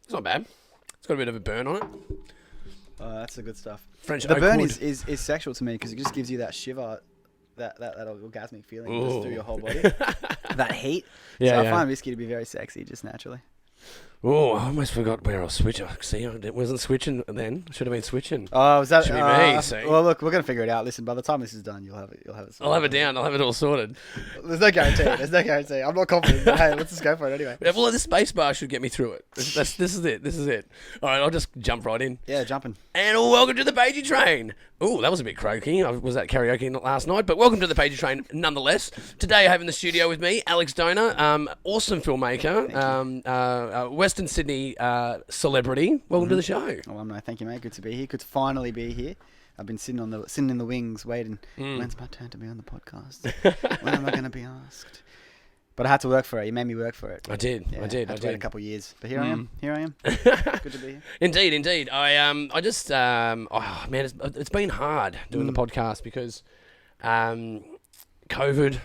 It's not bad. It's got a bit of a burn on it. Oh, that's the good stuff. French The oak burn wood. is sexual to me because it just gives you that shiver, that orgasmic feeling Ooh. just through your whole body. That heat. Yeah, So yeah. I find whiskey to be very sexy just naturally. Oh, I almost forgot where I was switching. See, I wasn't switching then. I should have been switching. Oh, was that? Should be me, see? Well, look, we're gonna figure it out. Listen, by the time this is done, you'll have it. I'll have sorted. it down. I'll have it all sorted. There's no guarantee. I'm not confident. But hey, let's just go for it anyway. Yeah, well, the space bar should get me through it. This is it. All right, I'll just jump right in. Yeah, jumping. And welcome to the Pagey train. Oh, that was a bit croaky. I was at karaoke last night, but welcome to the Pagey train nonetheless. Today I have in the studio with me Alex Dona, awesome filmmaker, Western Sydney celebrity. Welcome to the show. Oh, no, thank you, mate. Good to be here. Good to finally be here. I've been sitting in the wings, waiting. When's my turn to be on the podcast? When am I going to be asked? But I had to work for it. You made me work for it. I did. Yeah, I did. Wait a couple of years, but here I am. Good to be here. Indeed. I just oh man, it's been hard doing the podcast because COVID.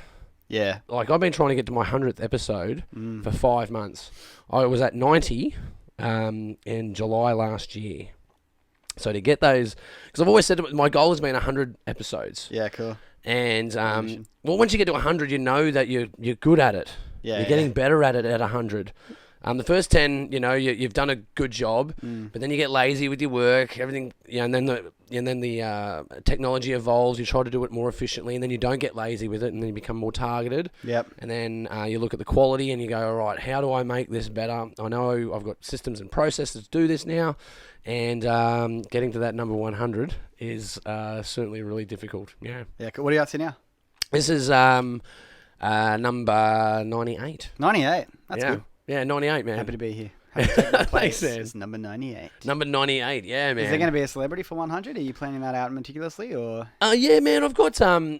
Yeah. Like I've been trying to get to my 100th episode for 5 months. I was at 90 in July last year. So to get those, because I've always said my goal has been 100 episodes. Yeah, cool. And well, once you get to 100, you know that you're good at it. Yeah, you're getting better at it at 100. The first 10, you know, you've done a good job, but then you get lazy with your work, everything, and then the technology evolves. You try to do it more efficiently, and then you don't get lazy with it, and then you become more targeted. Yep. And then you look at the quality, and you go, all right, how do I make this better? I know I've got systems and processes to do this now, and getting to that number 100 is certainly really difficult. Yeah. Yeah. Cool. What are you up to now? This is number 98. 98. That's good. Yeah, 98, man. Happy to be here. Happy to take my place. Thanks, man. It's number 98. Number 98, yeah, man. Is there going to be a celebrity for 100? Are you planning that out meticulously, or? Yeah, man. I've got a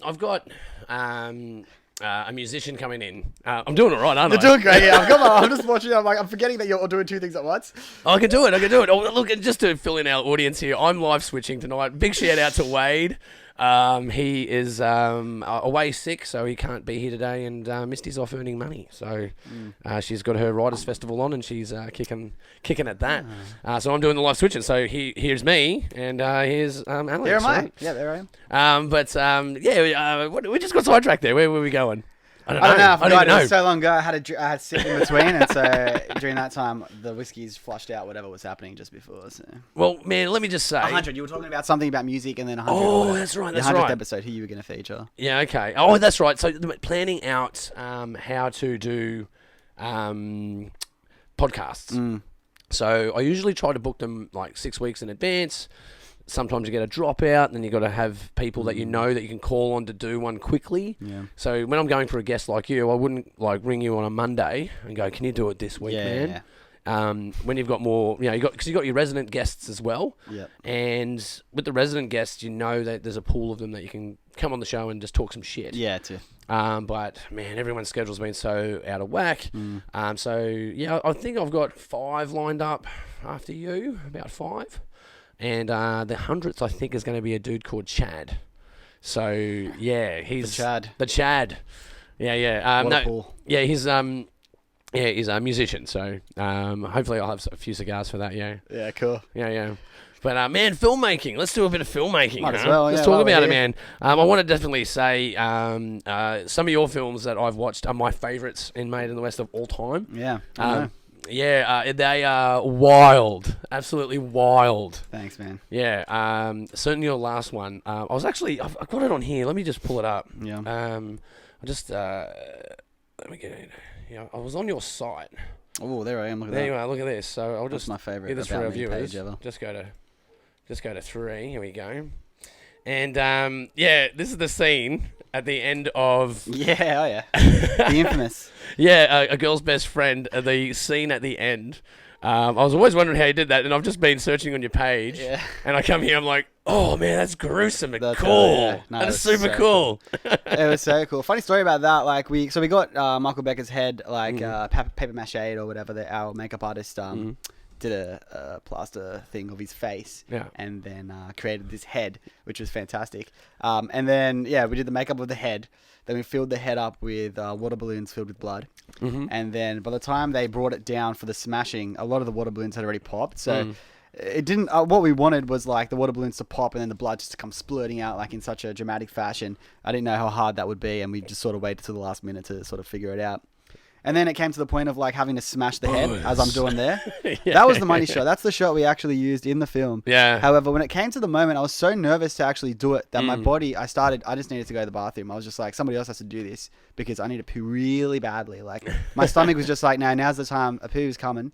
musician coming in. I'm doing it right, aren't I? You're doing great. Yeah, I'm just watching. I'm forgetting that you're doing two things at once. I can do it. Oh, look, just to fill in our audience here, I'm live switching tonight. Big shout out to Wade. He is away sick, so he can't be here today, and Misty's off earning money. So she's got her Writers' Festival on, and she's kicking at that. So I'm doing the live switching. So here's me, and here's Alex. There am I. Right? Yeah, there I am. We just got sidetracked there. Where were we going? I don't know. I forgot. It know. was so long ago. I had to sit in between, and so during that time, the whiskey's flushed out whatever was happening just before. So. Well, man, let me just say. 100. You were talking about something about music, and then 100. Oh, that's right. That's the 100th right. episode, who you were going to feature. Yeah, okay. Oh, that's right. So planning out how to do podcasts. So I usually try to book them like 6 weeks in advance. Sometimes you get a dropout, and then you got to have people that you know that you can call on to do one quickly. Yeah. So when I'm going for a guest like you, I wouldn't like ring you on a Monday and go, "Can you do it this week, man?" When you've got more, because you got your resident guests as well. Yep. And with the resident guests, you know that there's a pool of them that you can come on the show and just talk some shit. Yeah, too. But man, everyone's schedule's been so out of whack. So yeah, I think I've got 5 lined up after you, about 5. And the 100th, I think, is going to be a dude called Chad. So yeah, he's the Chad. Yeah. What a pool. Yeah, he's a musician. So hopefully I'll have a few cigars for that. Yeah. Yeah, cool. Yeah. But man, filmmaking. Let's do a bit of filmmaking. Might as well. Let's yeah, talk about it, man. I want to definitely say some of your films that I've watched are my favourites in Made in the West of all time. Yeah. They are wild, absolutely wild. Thanks, man. Yeah, certainly your last one. I've got it on here. Let me just pull it up. Yeah. Let me get it. Yeah, I was on your site. Oh, there I am. Look at There that. you are. Look at this. So I'll That's just my favourite get this for About our Me viewers. page ever. Just go to 3. Here we go. And this is the scene at the end of Yeah, the infamous. a girl's best friend. The scene at the end. I was always wondering how you did that, and I've just been searching on your page. Yeah. And I come here, I'm like, oh man, that's gruesome and That's cool. yeah. No, that it is was super so cool. It was so cool. Funny story about that. We got Michael Becker's head, paper mache or whatever that our makeup artist did a plaster thing of his face, Yeah. and then created this head, which was fantastic. And then we did the makeup of the head. Then we filled the head up with water balloons filled with blood. Mm-hmm. And then by the time they brought it down for the smashing, a lot of the water balloons had already popped. So it didn't. What we wanted was like the water balloons to pop and then the blood just to come splurting out like in such a dramatic fashion. I didn't know how hard that would be, and we just sort of waited till the last minute to sort of figure it out. And then it came to the point of like having to smash the head as I'm doing there. That was the money shot. That's the shot we actually used in the film. Yeah. However, when it came to the moment, I was so nervous to actually do it that my body, I just needed to go to the bathroom. I was just like, somebody else has to do this because I need to poo really badly. Like my stomach was just like, no, now's the time. A poo's coming.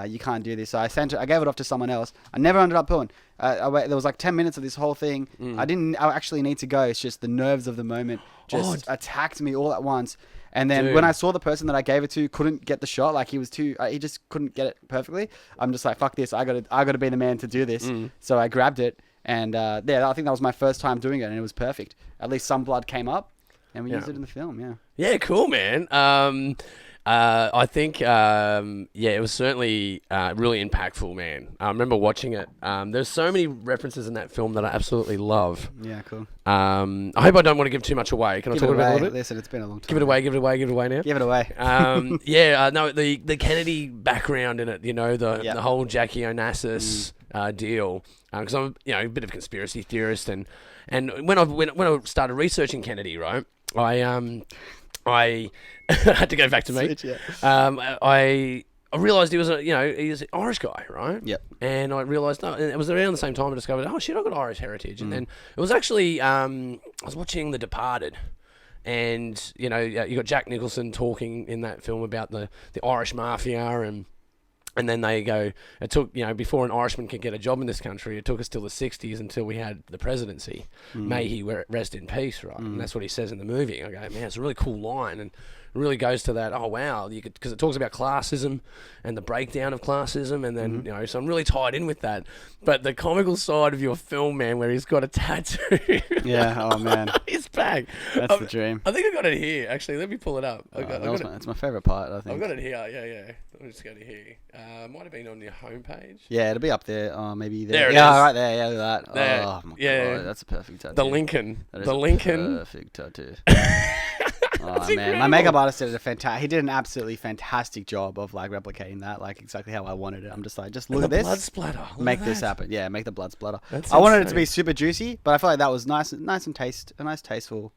You can't do this. So I gave it off to someone else. I never ended up pooing. There was like 10 minutes of this whole thing. I actually need to go. It's just the nerves of the moment just attacked me all at once. And then when I saw the person that I gave it to couldn't get the shot, like he was too, he just couldn't get it perfectly. I'm just like, fuck this. I gotta be the man to do this. So I grabbed it, and I think that was my first time doing it, and it was perfect. At least some blood came up, and we used it in the film. Yeah. Yeah, cool, man. I think, it was certainly really impactful, man. I remember watching it. There's so many references in that film that I absolutely love. Yeah, cool. I hope I don't want to give too much away. Can I talk about it a little bit? Listen, it's been a long time. Give it away now. Give it away. No, the Kennedy background in it, the whole Jackie Onassis deal. Because I'm, a bit of a conspiracy theorist, and when I started researching Kennedy, right, I had to go back to me. Switch, yeah. I realised he was he's an Irish guy, right? Yep. And I realised, and it was around the same time I discovered, oh shit, I've got Irish heritage. And then it was actually, I was watching The Departed, and you got Jack Nicholson talking in that film about the Irish mafia, and then they go, it took, before an Irishman could get a job in this country, it took us till the 60s until we had the presidency. May he rest in peace, right? And that's what he says in the movie. I go, man, it's a really cool line, and it really goes to that, oh, wow, because it talks about classism and the breakdown of classism, and then, so I'm really tied in with that. But the comical side of your film, man, where he's got a tattoo. Yeah, oh, man. He's back. That's the dream. I think I got it here, actually. Let me pull it up. That's my favourite part, I think. I've got it here, yeah. Let me just go to here. Might have been on your homepage. Yeah, it'll be up there. Maybe there. There it is. Right there. Yeah, look at that. There. Oh my god, that's a perfect tattoo. The Lincoln. That is the Lincoln. Perfect tattoo. Oh man, my makeup artist did he did an absolutely fantastic job of like replicating that, like exactly how I wanted it. I'm just like, just look at this. Blood splatter. Make this happen. Yeah, make the blood splatter. That's I wanted it insane. to be super juicy, but I feel like that was a nice tasteful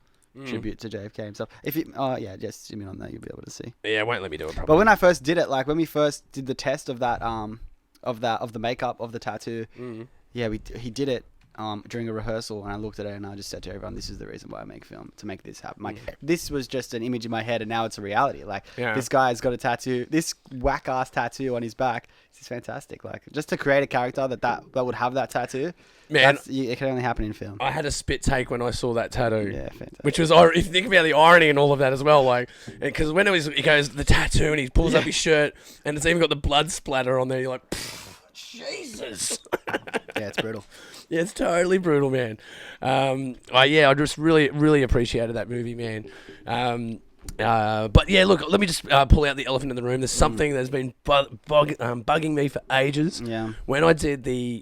tribute to JFK himself. If you, just zoom in on that, you'll be able to see. Yeah, it won't let me do it properly. But when I first did it, like when we first did the test of that, of the makeup of the tattoo, he did it during a rehearsal, and I looked at it and I just said to everyone, this is the reason why I make film, to make this happen. Like this was just an image in my head, and now it's a reality. Like this guy's got a tattoo, this whack ass tattoo on his back. It's fantastic. Like just to create a character that would have that tattoo. Man, it can only happen in film. I had a spit take when I saw that tattoo. Yeah, fantastic. Which was, if you think about the irony and all of that as well, like, because when he goes the tattoo and he pulls up his shirt and it's even got the blood splatter on there, you're like, Jesus. Yeah, it's brutal. Yeah, it's totally brutal, man. I just really, really appreciated that movie, man. But yeah, look, let me just pull out the elephant in the room. There's something that's been bugging me for ages. Yeah. When I did the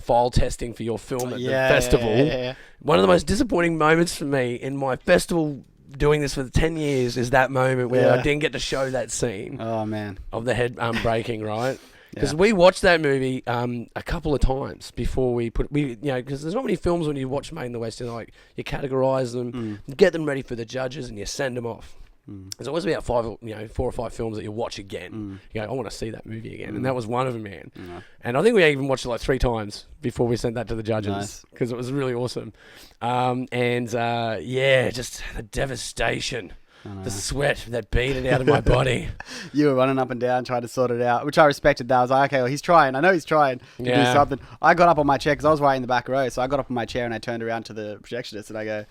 file testing for your film at the festival, one of the most disappointing moments for me in my festival doing this for 10 years is that moment where I didn't get to show that scene. Oh, man. Of the head breaking, right? Because we watched that movie a couple of times before because there's not many films when you watch Made in the West, you categorize them, you get them ready for the judges, and you send them off. There's always about 4 or 5 films that you watch again. You go, I want to see that movie again, and that was one of them, man. And I think we even watched it like 3 times before we sent that to the judges because it was really awesome. Just the devastation. The sweat that beat it out of my body. You were running up and down trying to sort it out, which I respected that. I was like, okay, well, he's trying. I know he's trying to do something. I got up on my chair because I was right in the back row. So I got up on my chair and I turned around to the projectionist and I go,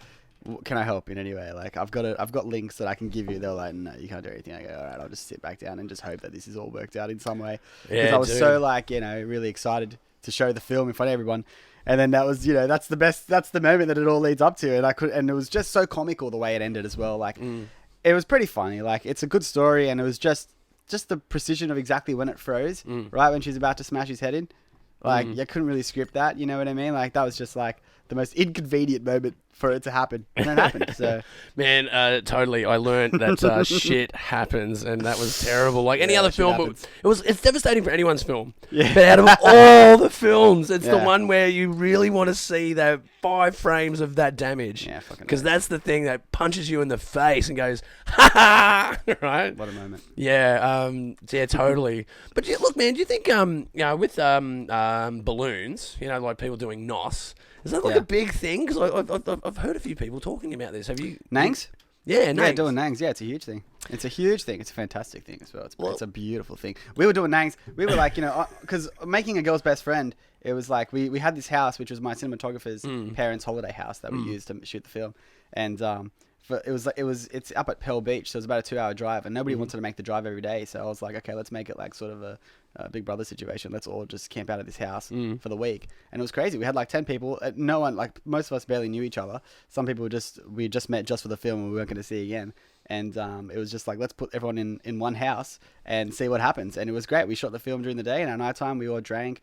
can I help in any way? Like, I've got links that I can give you. They're like, no, you can't do anything. I go, all right, I'll just sit back down and just hope that this is all worked out in some way. Because I was so really excited to show the film in front of everyone. And then that was, that's the moment that it all leads up to. And it was just so comical the way it ended as well. Like, it was pretty funny. Like, it's a good story, and it was just just the precision of exactly when it froze, right when she's about to smash his head in. Like, you couldn't really script that, you know what I mean? Like, that was just like the most inconvenient moment for it to happen. And it happened, so. Man, totally. I learned that shit happens, and that was terrible. Like any other film, it's devastating for anyone's film. Yeah. But out of all the films, it's the Yeah. one where you really want to see that 5 frames of that damage. Yeah, fucking Because that's the thing that punches you in the face and goes, ha ha, right? What a moment. Yeah, yeah, totally. But look, man, do you think, with balloons, like people doing NOS, is that like a big thing? Because I've heard a few people talking about this. Have you? Nangs? Yeah, Nangs. Yeah, doing Nangs. Yeah, it's a huge thing. It's a huge thing. It's a fantastic thing as well. It's a beautiful thing. We were doing Nangs. We were like, because making a girl's best friend, it was like we had this house, which was my cinematographer's parents' holiday house that we used to shoot the film. And it's up at Pearl Beach, so it was about a 2-hour drive, and nobody wanted to make the drive every day. So I was like, okay, let's make it like sort of a Big Brother situation. Let's all just camp out at this house for the week. And it was crazy. We had like 10 people. No one, like most of us barely knew each other. Some people we just met just for the film and we weren't going to see again. And it was just like, let's put everyone in one house and see what happens. And it was great. We shot the film during the day, and at night time we all drank,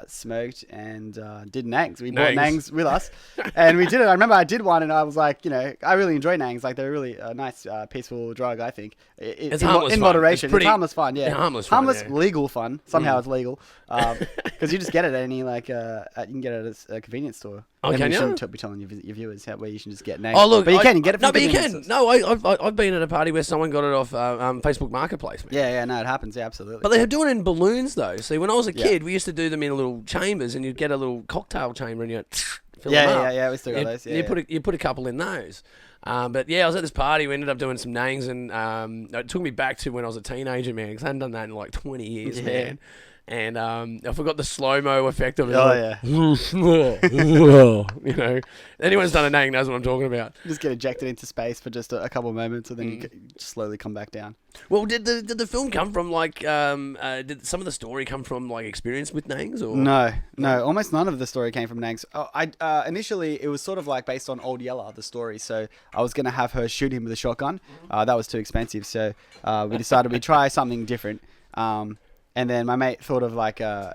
smoked, and did Nangs. We brought Nangs with us, and we did it. I remember I did one, and I was like, I really enjoy Nangs. Like, they're really a nice, peaceful drug, I think. It's harmless in fun. moderation. It's harmless fun, yeah. Harmless fun, yeah. Legal fun. Somehow it's legal. Because you just get it at any, you can get it at a convenience store. Oh, can you? Shouldn't be telling your viewers where you should just get Nangs. Oh, look. But you can get it from No, but you convenience can. stores. No, I've been at a party where someone got it off Facebook Marketplace, man. Yeah, no, it happens. Yeah, absolutely. But they're doing it in balloons, though. See, when I was a kid, we used to do them in little chambers, and you'd get a little cocktail chamber, and you'd fill them up. Yeah, we still got those. Yeah, you put a couple in those. But yeah, I was at this party. We ended up doing some Nangs, and it took me back to when I was a teenager, man, because I hadn't done that in like 20 years, man. And I forgot the slow-mo effect of it. Oh, yeah. Anyone's done a Nang knows what I'm talking about. You just get ejected into space for just a couple of moments, and then you just slowly come back down. Well, did the film come from like did some of the story come from like experience with Nangs or No, almost none of the story came from Nangs. Initially it was sort of like based on Old Yeller, the story. So I was gonna have her shoot him with a shotgun. That was too expensive, so we decided we'd try something different. And then my mate thought of like a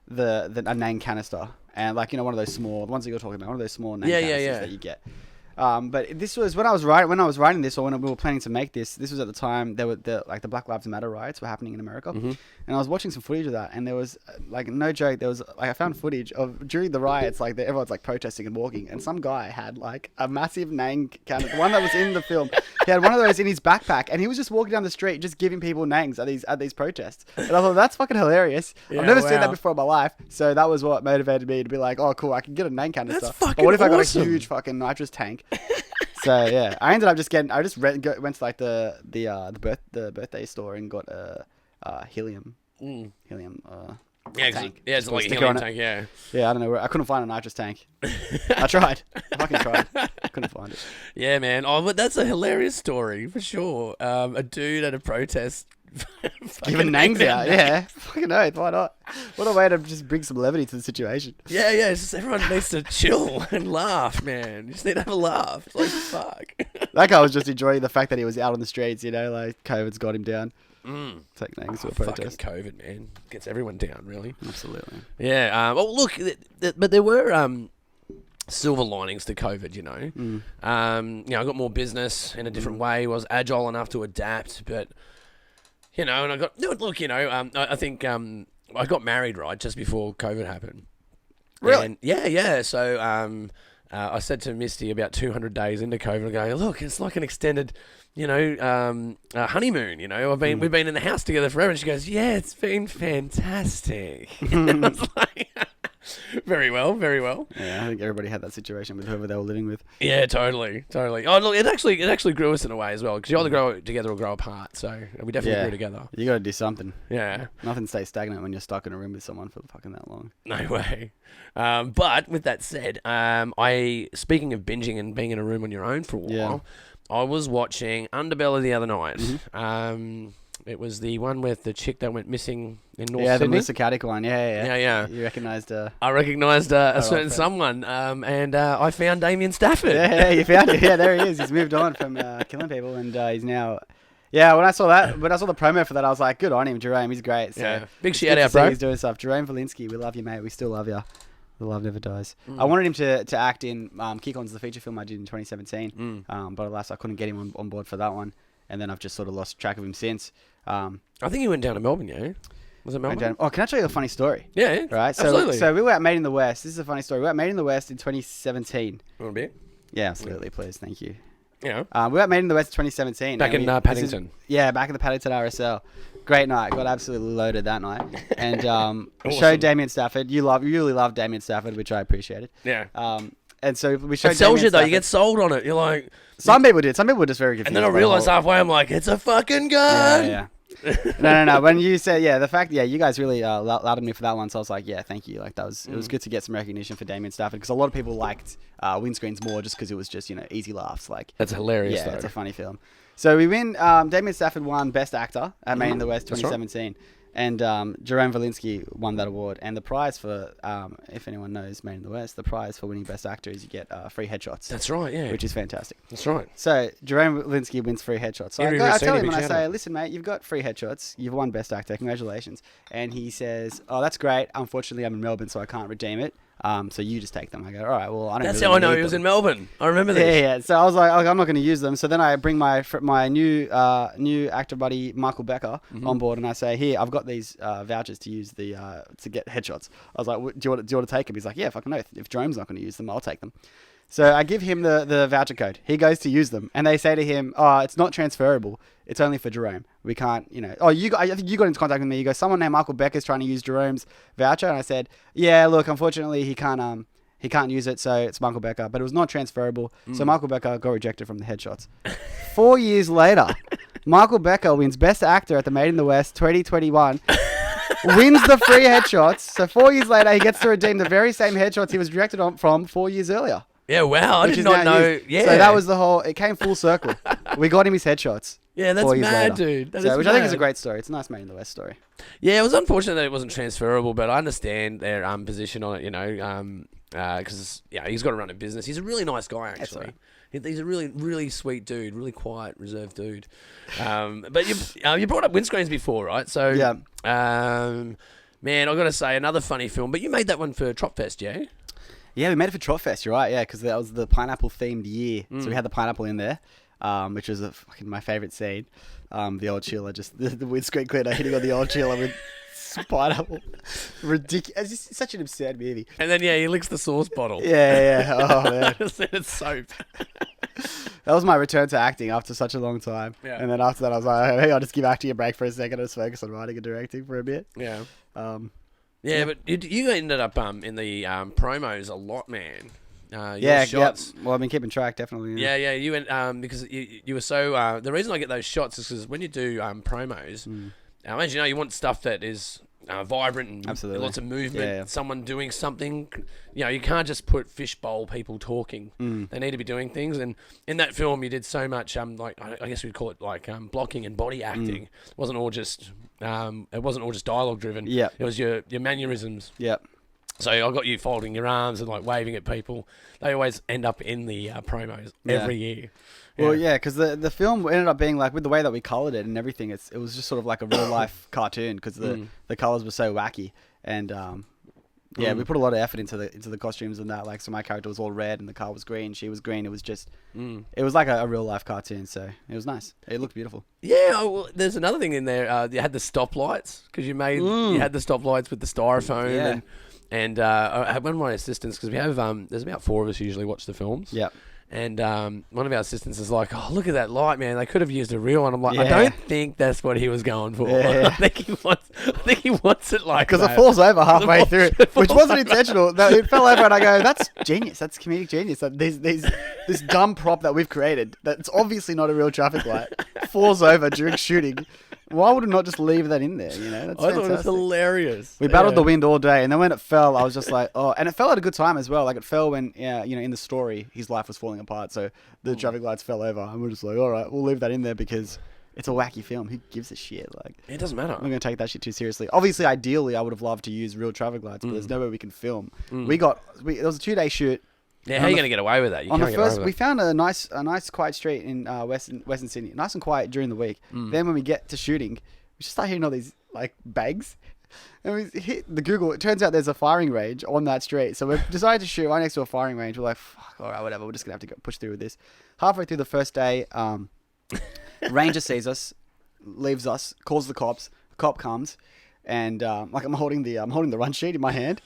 Nang canister, and like one of those small, the ones that you're talking about, one of those small Nang canisters that you get. But this was when I was writing this, or when we were planning to make this. This was at the time the Black Lives Matter riots were happening in America, and I was watching some footage of that, and there was like, no joke, there was like, I found footage of during the riots, like everyone's like protesting and walking, and some guy had like a massive Nang canister, the one that was in the film. He had one of those in his backpack, and he was just walking down the street, just giving people Nangs at these protests. And I thought, that's fucking hilarious. Yeah, I've never seen that before in my life, so that was what motivated me to be like, oh cool, I can get a Nang canister. That's fucking but what if I got awesome. a huge fucking nitrous tank? So yeah, I ended up just went to like the birthday store and got a helium. Yeah, tank. it's like a Sticker helium on it. tank, yeah. Yeah, I don't know I couldn't find a nitrous tank. I tried. I fucking tried. Couldn't find it. Yeah, man. Oh, but that's a hilarious story for sure. A dude at a protest Giving Nangs out, yeah. Fucking oath, why not? What a way to just bring some levity to the situation. Yeah, it's just everyone needs to chill and laugh, man. You just need to have a laugh. It's like, fuck. That guy was just enjoying the fact that he was out on the streets, like COVID's got him down. Take Nangs to a protest. Fucking COVID, man. Gets everyone down, really. Absolutely. Yeah. Well, look, but there were silver linings to COVID, I got more business in a different way. Was agile enough to adapt, but and I got look, I think I got married right just before COVID happened. Really? And yeah. So I said to Misty about 200 days into COVID, going, look, it's like an extended, honeymoon. We've been in the house together forever. And she goes, yeah, it's been fantastic. And I was like, very well. Yeah, I think everybody had that situation with whoever they were living with. Yeah, totally. Oh, look, it actually grew us in a way as well, because you either grow together or grow apart. So we definitely grew together. You got to do something. Yeah. Nothing stays stagnant when you're stuck in a room with someone for fucking that long. No way. But with that said, speaking of binging and being in a room on your own for a while, I was watching Underbelly the other night. It was the one with the chick that went missing in North Sydney. Yeah, the Melissa Caddick one. Yeah. You recognised I recognised a certain someone, and I found Damien Stafford. Yeah, you found it. Yeah, there he is. He's moved on from killing people, and he's now... Yeah, when I saw the promo for that, I was like, good on him, Jerome. He's great. So Yeah. Big it's shout good to out, see bro. He's doing stuff. Jerome Valinsky, we love you, mate. We still love you. The love never dies. I wanted him to act in Kick-On's the feature film I did in 2017, but alas, I couldn't get him on board for that one. And then I've just sort of lost track of him since. I think he went down to Melbourne, yeah? Was it Melbourne? Oh, can I tell you a funny story? Yeah. Right. Absolutely. So we were at Made in the West. This is a funny story. We were at Made in the West in 2017. Want a beer? Yeah, absolutely. Please. Thank you. Yeah. We were at Made in the West in 2017. Back in Paddington. Back in the Paddington RSL. Great night. Got absolutely loaded that night. And Awesome. showed Damien Stafford. You really love Damien Stafford, which I appreciated. Yeah. And so we showed It sells Damien you, though. Stafford. You get sold on it. You're like... Some people did. Some people were just very confused. And then I realised halfway, I'm like, it's a fucking gun! Yeah. No. When you said, the fact, you guys really lauded me for that one. So I was like, yeah, thank you. Like it was good to get some recognition for Damien Stafford because a lot of people liked Windscreens more just because it was just easy laughs. Like That's hilarious. yeah, though. it's a funny film. So we win. Damien Stafford won Best Actor at Made in the West 2017, and Jerome Valinsky won that award. And the prize for, if anyone knows Made in the West, the prize for winning Best Actor is you get free headshots. That's right, yeah. Which is fantastic. That's right. So Jerome Valinsky wins free headshots. So Every I tell receipt, him and I big say, shout-out. listen, mate, you've got free headshots. You've won Best Actor. Congratulations. And he says, oh, that's great. Unfortunately, I'm in Melbourne, so I can't redeem it. So you just take them. I go, all right, well, I don't That's really how I know need he was them." in Melbourne. I remember this. Yeah. So I was like, I'm not going to use them. So then I bring my new actor buddy Michael Becker on board, and I say, here, I've got these vouchers to use to get headshots. I was like, do you want to take them? He's like, yeah, fucking oath. If Jerome's not going to use them, I'll take them. So I give him the voucher code. He goes to use them, and they say to him, "Oh, it's not transferable. It's only for Jerome. We can't, Oh, I think you got into contact with me. You go, someone named Michael Becker's trying to use Jerome's voucher, and I said, yeah, look, unfortunately, he can't use it, so it's Michael Becker. But it was not transferable, so Michael Becker got rejected from the headshots. 4 years later, Michael Becker wins Best Actor at the Made in the West 2021. Wins the free headshots. So 4 years later, he gets to redeem the very same headshots he was rejected from 4 years earlier. Yeah, wow. I Which did is not now know. used. Yeah. So that was it came full circle. We got him his headshots. Yeah, that's 4 years mad, later. dude. That So, is which I think is a mad. great story. It's a nice Made in the West story. Yeah, it was unfortunate that it wasn't transferable, but I understand their position on it, because he's got to run a business. He's a really nice guy, actually. He's a really, really sweet dude, really quiet, reserved dude. But you brought up windscreens before, right? So, Yeah. man, I got to say, another funny film, but you made that one for Tropfest, yeah? Yeah, we made it for Trotfest. You're right. Yeah, because that was the pineapple themed year. So we had the pineapple in there, which was fucking my favorite scene. The old chiller, just the windscreen cleaner hitting on the old chiller with pineapple. Ridiculous. It's such an absurd movie. And then, he licks the sauce bottle. Yeah. Oh, man. It's soap. That was my return to acting after such a long time. Yeah. And then after that, I was like, hey, I'll just give acting a break for a second and just focus on writing and directing for a bit. Yeah. Yeah. But you ended up in the promos a lot, man. Your Yeah. shots. Well, I've been keeping track, definitely. Yeah, you went because you were so. The reason I get those shots is because when you do promos, as you know, you want stuff that is vibrant and Absolutely. lots of movement. Yeah. Someone doing something. You can't just put fishbowl people talking. They need to be doing things. And in that film, you did so much. Like I guess we'd call it like blocking and body acting. It wasn't all just. It wasn't all just dialogue driven. Yeah. It was your mannerisms. Yep. So I got you folding your arms and like waving at people. They always end up in the promos every year. Well, yeah, because the film ended up being like, with the way that we coloured it and everything, it was just sort of like a real life cartoon because the colours were so wacky. And we put a lot of effort into the costumes and that. Like, so my character was all red and the car was green. She was green. It was just, it was like a real life cartoon. So it was nice. It looked beautiful. Yeah, well, there's another thing in there. You had the stoplights because you had the stoplights with the styrofoam. Yeah. And I had one of my assistants because we have there's about 4 of us usually watch the films. Yep. And one of our assistants is like, "Oh, look at that light, man! They could have used a real one." I'm like, Yeah. "I don't think that's what he was going for. Yeah. I think he wants it like Because it that." falls over halfway It through, falls which wasn't over. intentional. No, it fell over, and I go, "That's genius. That's comedic genius. That this dumb prop that we've created that's obviously not a real traffic light falls over during shooting. Why would it not just leave that in there? That's I thought it was fantastic." hilarious. We battled the wind all day, and then when it fell, I was just like, "Oh!" And it fell at a good time as well. Like, it fell when, in the story, his life was falling apart, so the traffic lights fell over, and we're just like, "All right, we'll leave that in there because it's a wacky film. Who gives a shit?" Like, It doesn't matter. I'm not going to take that shit too seriously. Obviously, ideally, I would have loved to use real traffic lights, but there's no way we can film. There was a 2-day shoot. Yeah, how are you going to get away with that? You On can't the get away first, with we that. found a nice quiet street in Western Sydney, nice and quiet during the week. Then when we get to shooting, we just start hearing all these like bags, and we hit the Google. It turns out there's a firing range on that street, so we've decided to shoot right next to a firing range. We're like, fuck, all right, whatever. We're just gonna have to push through with this. Halfway through the first day, ranger sees us, leaves us, calls the cops. The cop comes, and like I'm holding the run sheet in my hand.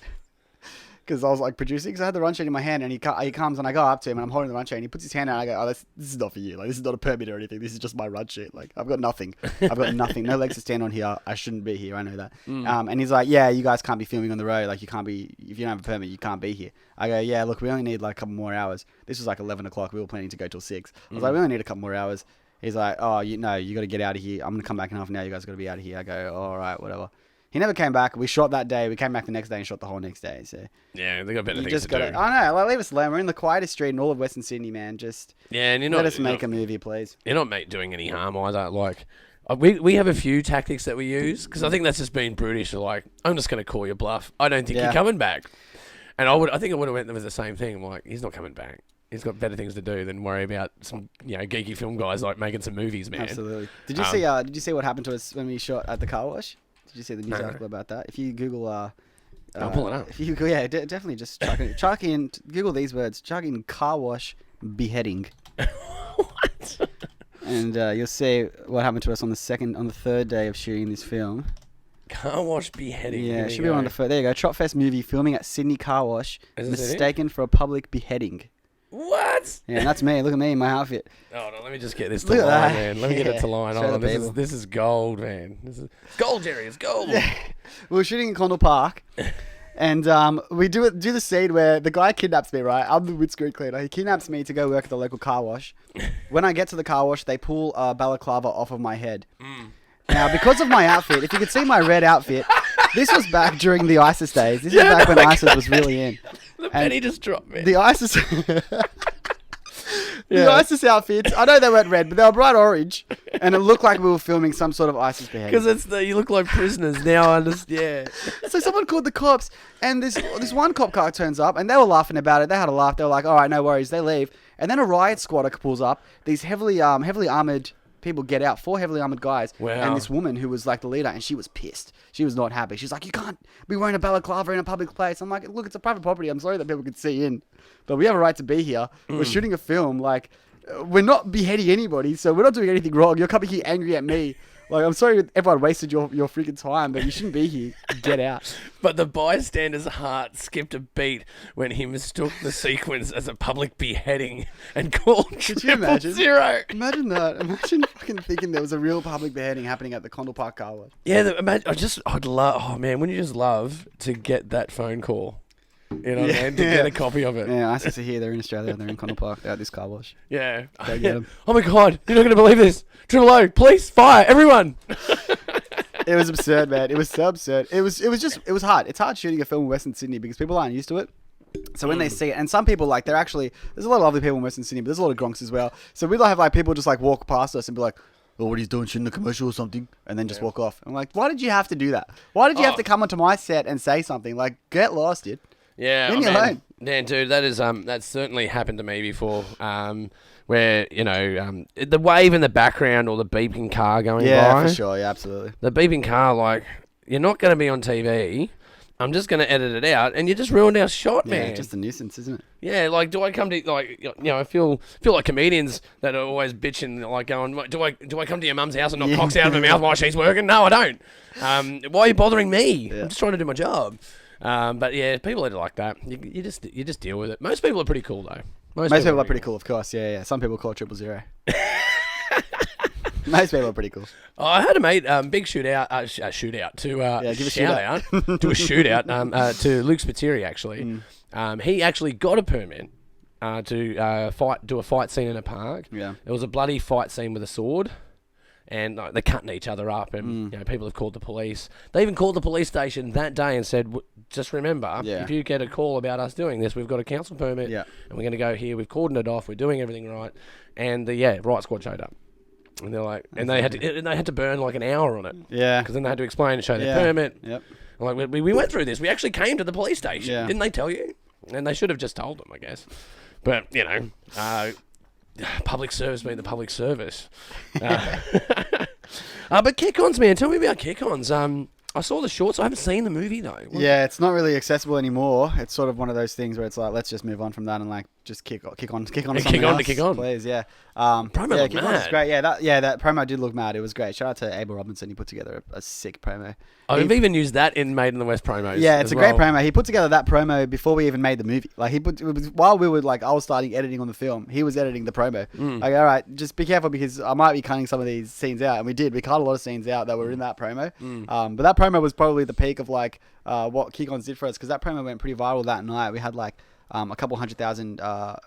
Because I was like producing, because I had the run sheet in my hand, and he comes, and I go up to him, and I'm holding the run sheet, and he puts his hand out, and I go, oh, this is not for you, like, this is not a permit or anything, this is just my run sheet, like, I've got nothing, no legs to stand on here, I shouldn't be here, I know that, and he's like, yeah, you guys can't be filming on the road, like, you can't be, if you don't have a permit, you can't be here. I go, yeah, look, we only need like a couple more hours. This was like 11 o'clock, we were planning to go till 6. I was like, we only need a couple more hours. He's like, oh, you got to get out of here, I'm going to come back in half an hour, you guys got to be out of here. I go, all right, whatever. He never came back. We shot that day. We came back the next day and shot the whole next day. So Yeah, they got better things just to do. I know. Like, leave us alone. We're in the quietest street in all of Western Sydney, man. Just And let us make a movie, please. You're not doing any harm either. Like, we have a few tactics that we use because I think that's just being brutish. Like, I'm just going to call your bluff. I don't think you're coming back. And I think I would have went with the same thing. I'm like, he's not coming back. He's got better things to do than worry about some geeky film guys like making some movies, man. Absolutely. Did you see what happened to us when we shot at the car wash? Did you see the news article about that? If you Google, I'll pull it up. If you definitely just chuck in Google these words. Chuck in car wash beheading. What? And you'll see what happened to us on the third day of shooting this film. Car wash beheading. Yeah, it should be on the first. There you go. Trotfest movie filming at Sydney car wash mistaken for a public beheading. What? Yeah, and that's me. Look at me in my outfit. Oh no, let me just get this to Look at line, that. man. Let me get it to line. Show Oh, the this is gold, man. This is gold, Jerry. It's gold. We were shooting in Condell Park, and we do the scene where the guy kidnaps me. Right, I'm the windscreen cleaner. He kidnaps me to go work at the local car wash. When I get to the car wash, they pull a balaclava off of my head. Now, because of my outfit, if you could see my red outfit, this was back during the ISIS days. This is back when ISIS was really in. The penny just dropped, man. The ISIS... The ISIS outfits, I know they weren't red, but they were bright orange, and it looked like we were filming some sort of ISIS beheading. Because you look like prisoners now. I understand. So someone called the cops, and this one cop car turns up, and they were laughing about it. They had a laugh. They were like, "All right, no worries." They leave, and then a riot squad pulls up. These heavily armored people get out, 4 heavily armored guys, and this woman who was like the leader, and she was pissed. She was not happy. She's like, "You can't be wearing a balaclava in a public place." I'm like, "Look, it's a private property. I'm sorry that people could see in, but we have a right to be here. We're shooting a film. Like, we're not beheading anybody, so we're not doing anything wrong. You're coming here angry at me. Like, I'm sorry everyone wasted your freaking time, but you shouldn't be here. Get out." But the bystander's heart skipped a beat when he mistook the sequence as a public beheading and called Could you imagine? 000. Imagine that. Imagine fucking thinking there was a real public beheading happening at the Condell Park car wash. Yeah, I'd love. Oh man, wouldn't you just love to get that phone call? You know what I mean? To get a copy of it. Yeah, ISIS are here. They're in Australia. They're in Condell Park. They're at this car wash. Yeah. Go get 'em. Oh my god, you're not going to believe this. Triple O, police, fire, everyone. It was absurd, man. It was so absurd. It was hard. It's hard shooting a film in Western Sydney because people aren't used to it. So when they see it, and some people like, there's a lot of lovely people in Western Sydney, but there's a lot of gronks as well. So we have like people just like walk past us and be like, "Oh, what he's doing, shooting a commercial or something," and then just walk off. I'm like, why did you have to do that? Why did you have to come onto my set and say something? Like, get lost, dude. Yeah, Leave me alone. Man, dude, that is that's certainly happened to me before. Where the wave in the background or the beeping car going by. Yeah, for sure. Yeah, absolutely. The beeping car, like, you're not going to be on TV. I'm just going to edit it out, and you just ruined our shot, man. Yeah, just a nuisance, isn't it? Yeah, like, do I come to, like, I feel like comedians that are always bitching, like, going, do I come to your mum's house and knock cocks out of her mouth while she's working? No, I don't. Why are you bothering me? Yeah. I'm just trying to do my job. But yeah, people are like that. You just deal with it. Most people are pretty cool though. Most people are pretty cool, of course. Yeah. Some people call it 000. Most people are pretty cool. Oh, I had a mate, big shootout to give a shout out to a shootout to Luke Spiteri actually. He actually got a permit to do a fight scene in a park. Yeah, it was a bloody fight scene with a sword. And they're cutting each other up, and people have called the police. They even called the police station that day and said, "Just remember, if you get a call about us doing this, we've got a council permit, and we're going to go here. We've cordoned it off. We're doing everything right." And the riot squad showed up, and they're like, and they had to burn like an hour on it, because then they had to explain and show their permit. Yep. Like we went through this. We actually came to the police station. Didn't they tell you? And they should have just told them, I guess. But, public service being the public service. But kick-ons, man. Tell me about kick-ons. I saw the shorts. I haven't seen the movie, though. Yeah, it's not really accessible anymore. It's sort of one of those things where it's like, let's just move on from that and like just kick on to something else, kick on. Please, yeah. Promo looked kick on is mad. great. Yeah, that promo did look mad. It was great. Shout out to Abel Robinson. He put together a sick promo. I've even used that in Made in the West promos. Yeah, it's a great promo. He put together that promo before we even made the movie. Like while we were like, I was starting editing on the film, he was editing the promo. Like, all right, just be careful because I might be cutting some of these scenes out, and we did. We cut a lot of scenes out that were in that promo. But that promo was probably the peak of like what kick-ons did for us, because that promo went pretty viral that night. We had like a couple 100,000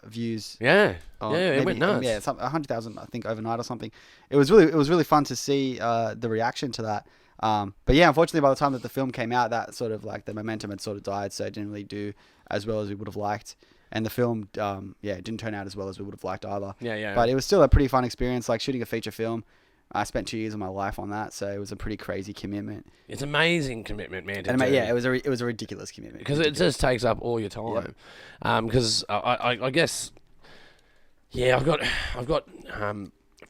views. Yeah, it went nuts. Yeah, 100,000 I think overnight or something. It was really fun to see the reaction to that. But yeah, unfortunately, by the time that the film came out, that sort of like the momentum had sort of died, so it didn't really do as well as we would have liked. And the film, it didn't turn out as well as we would have liked either. Yeah. But it was still a pretty fun experience, like shooting a feature film. I spent 2 years of my life on that, so it was a pretty crazy commitment. It's amazing commitment, man. It was a ridiculous commitment because it just takes up all your time. Because I guess, I've got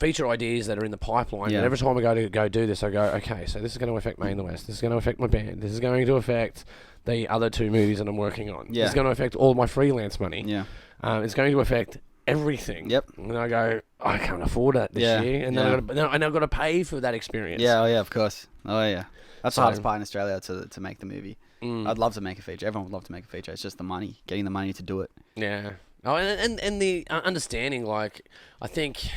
feature ideas that are in the pipeline, and every time I go do this, I go, okay, so this is going to affect Made in the West. This is going to affect my band. This is going to affect the other 2 movies that I'm working on. This is going to affect all my freelance money. Yeah, it's going to affect everything. Yep. And I go, I can't afford it this year, and then I've got to pay for that experience. Yeah, of course. Oh yeah, that's the hardest part in Australia to make the movie. I'd love to make a feature. Everyone would love to make a feature. It's just the money, getting the money to do it. Yeah. Oh, and the understanding, like, I think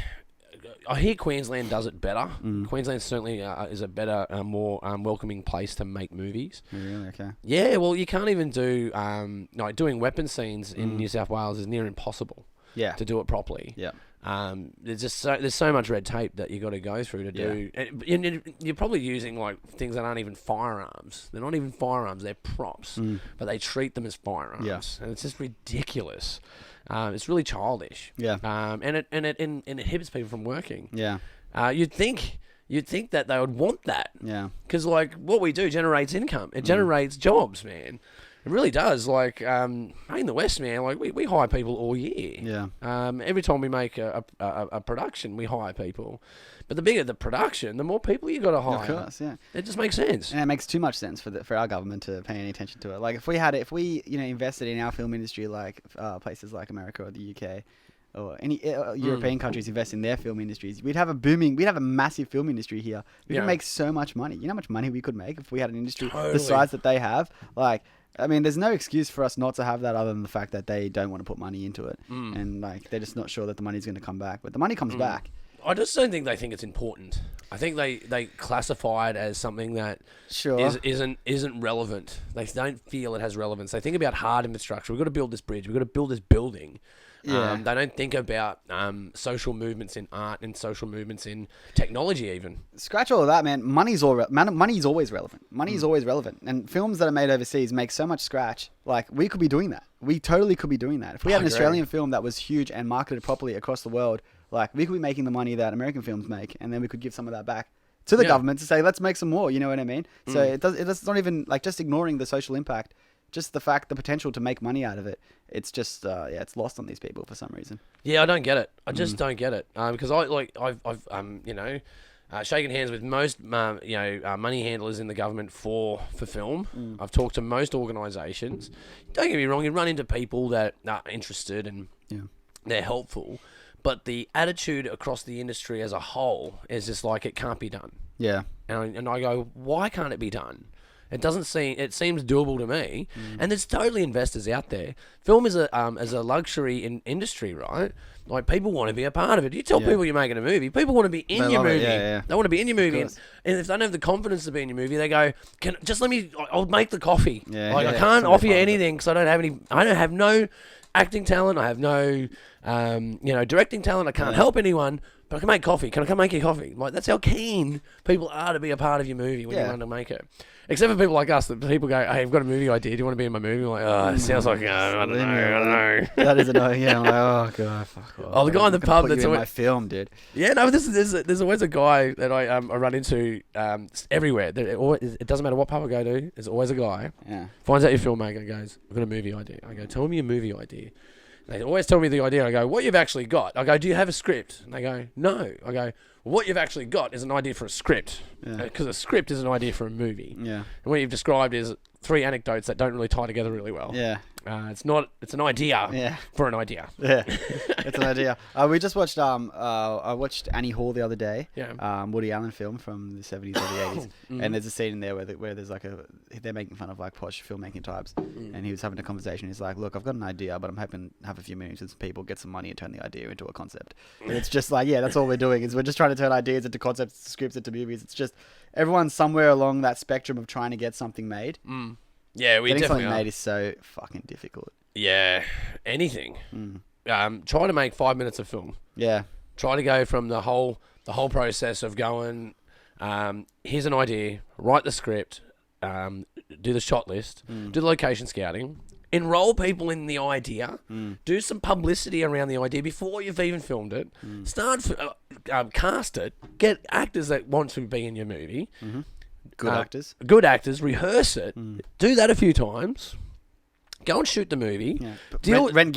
I hear Queensland does it better. Queensland certainly is a better, more welcoming place to make movies. Really? Okay. Yeah. Well, you can't even do doing weapon scenes in New South Wales is near impossible. Yeah. To do it properly. Yeah. There's so much red tape that you got to go through to do. And you're probably using like things that aren't even firearms. They're not even firearms. They're props, but they treat them as firearms. Yeah. And it's just ridiculous. It's really childish. Yeah. And it inhibits people from working. Yeah. You'd think that they would want that. Yeah. Because like what we do generates income. It generates jobs, man. It really does. Like, in the West, man, like we hire people all year. Yeah. Every time we make a production, we hire people. But the bigger the production, the more people you got to hire. Of course, yeah. It just makes sense. And it makes too much sense for our government to pay any attention to it. Like if we invested in our film industry, like places like America or the UK, or any European countries invest in their film industries, we'd have a massive film industry here. We could make so much money. You know how much money we could make if we had an industry the size that they have? Like, I mean, there's no excuse for us not to have that other than the fact that they don't want to put money into it. And like, they're just not sure that the money's going to come back. But the money comes back. I just don't think they think it's important. I think they classify it as something that isn't relevant. They don't feel it has relevance. They think about hard infrastructure. We've got to build this bridge. We've got to build this building. Yeah. They don't think about social movements in art and social movements in technology even. Scratch all of that, man. Money's always relevant. Money's always relevant. And films that are made overseas make so much scratch. Like, we could be doing that. We totally could be doing that. If we had an Australian film that was huge and marketed properly across the world, like, we could be making the money that American films make, and then we could give some of that back to the government to say, let's make some more. You know what I mean? So it's not even, like, just ignoring the social impact. Just the potential to make money out of it. It's just, it's lost on these people for some reason. Yeah, I don't get it. I just don't get it. Because I've shaken hands with most, money handlers in the government for film. I've talked to most organisations. Don't get me wrong, you run into people that are interested and they're helpful. But the attitude across the industry as a whole is just like, it can't be done. Yeah. And I go, why can't it be done? It seems doable to me, and there's totally investors out there. Film is a luxury industry, right? Like, people want to be a part of it. You tell people you're making a movie, people want to be in your movie. They want to be in your movie, and if they don't have the confidence to be in your movie, they go, I'll make the coffee. I can't offer you anything because I don't have acting talent. I have no, directing talent. I can't help anyone, but I can make coffee. Can I come make you coffee? Like, that's how keen people are to be a part of your movie when you want to make it. Except for people like us, that people go, "Hey, I've got a movie idea. Do you want to be in my movie?" I'm like, "Oh, it sounds like I don't know." That is annoying. Yeah, I'm like, oh god, fuck off. Oh, the guy in the pub that's in my film, dude. Yeah, no, there's always a guy that I run into everywhere. It doesn't matter what pub I go to. There's always a guy. Yeah. Finds out your filmmaker and goes, "I've got a movie idea." I go, "Tell me your movie idea." They always tell me the idea. I go, "What you've actually got?" I go, "Do you have a script?" And they go, "No." I go, "Well, what you've actually got is an idea for a script, because a script is an idea for a movie." Yeah. And what you've described is 3 anecdotes that don't really tie together really well. Yeah. It's an idea for an idea. Yeah, it's an idea. We just watched I watched Annie Hall the other day. Yeah. Woody Allen film from the 70s or the 80s. And there's a scene in there where there's like they're making fun of like posh filmmaking types. And he was having a conversation. He's like, "Look, I've got an idea, but I'm hoping to have a few meetings with some people, get some money, and turn the idea into a concept." And it's just like, that's all we're doing, is we're just trying to turn ideas into concepts, scripts into movies. It's just everyone's somewhere along that spectrum of trying to get something made. Yeah, we Getting definitely something made is so fucking difficult. Yeah, anything. Try to make 5 minutes of film. Yeah. Try to go from the whole process of going, here's an idea, write the script, do the shot list, do the location scouting, enroll people in the idea, do some publicity around the idea before you've even filmed it, cast it, get actors that want to be in your movie. Good actors, rehearse it, do that a few times, go and shoot the movie, rent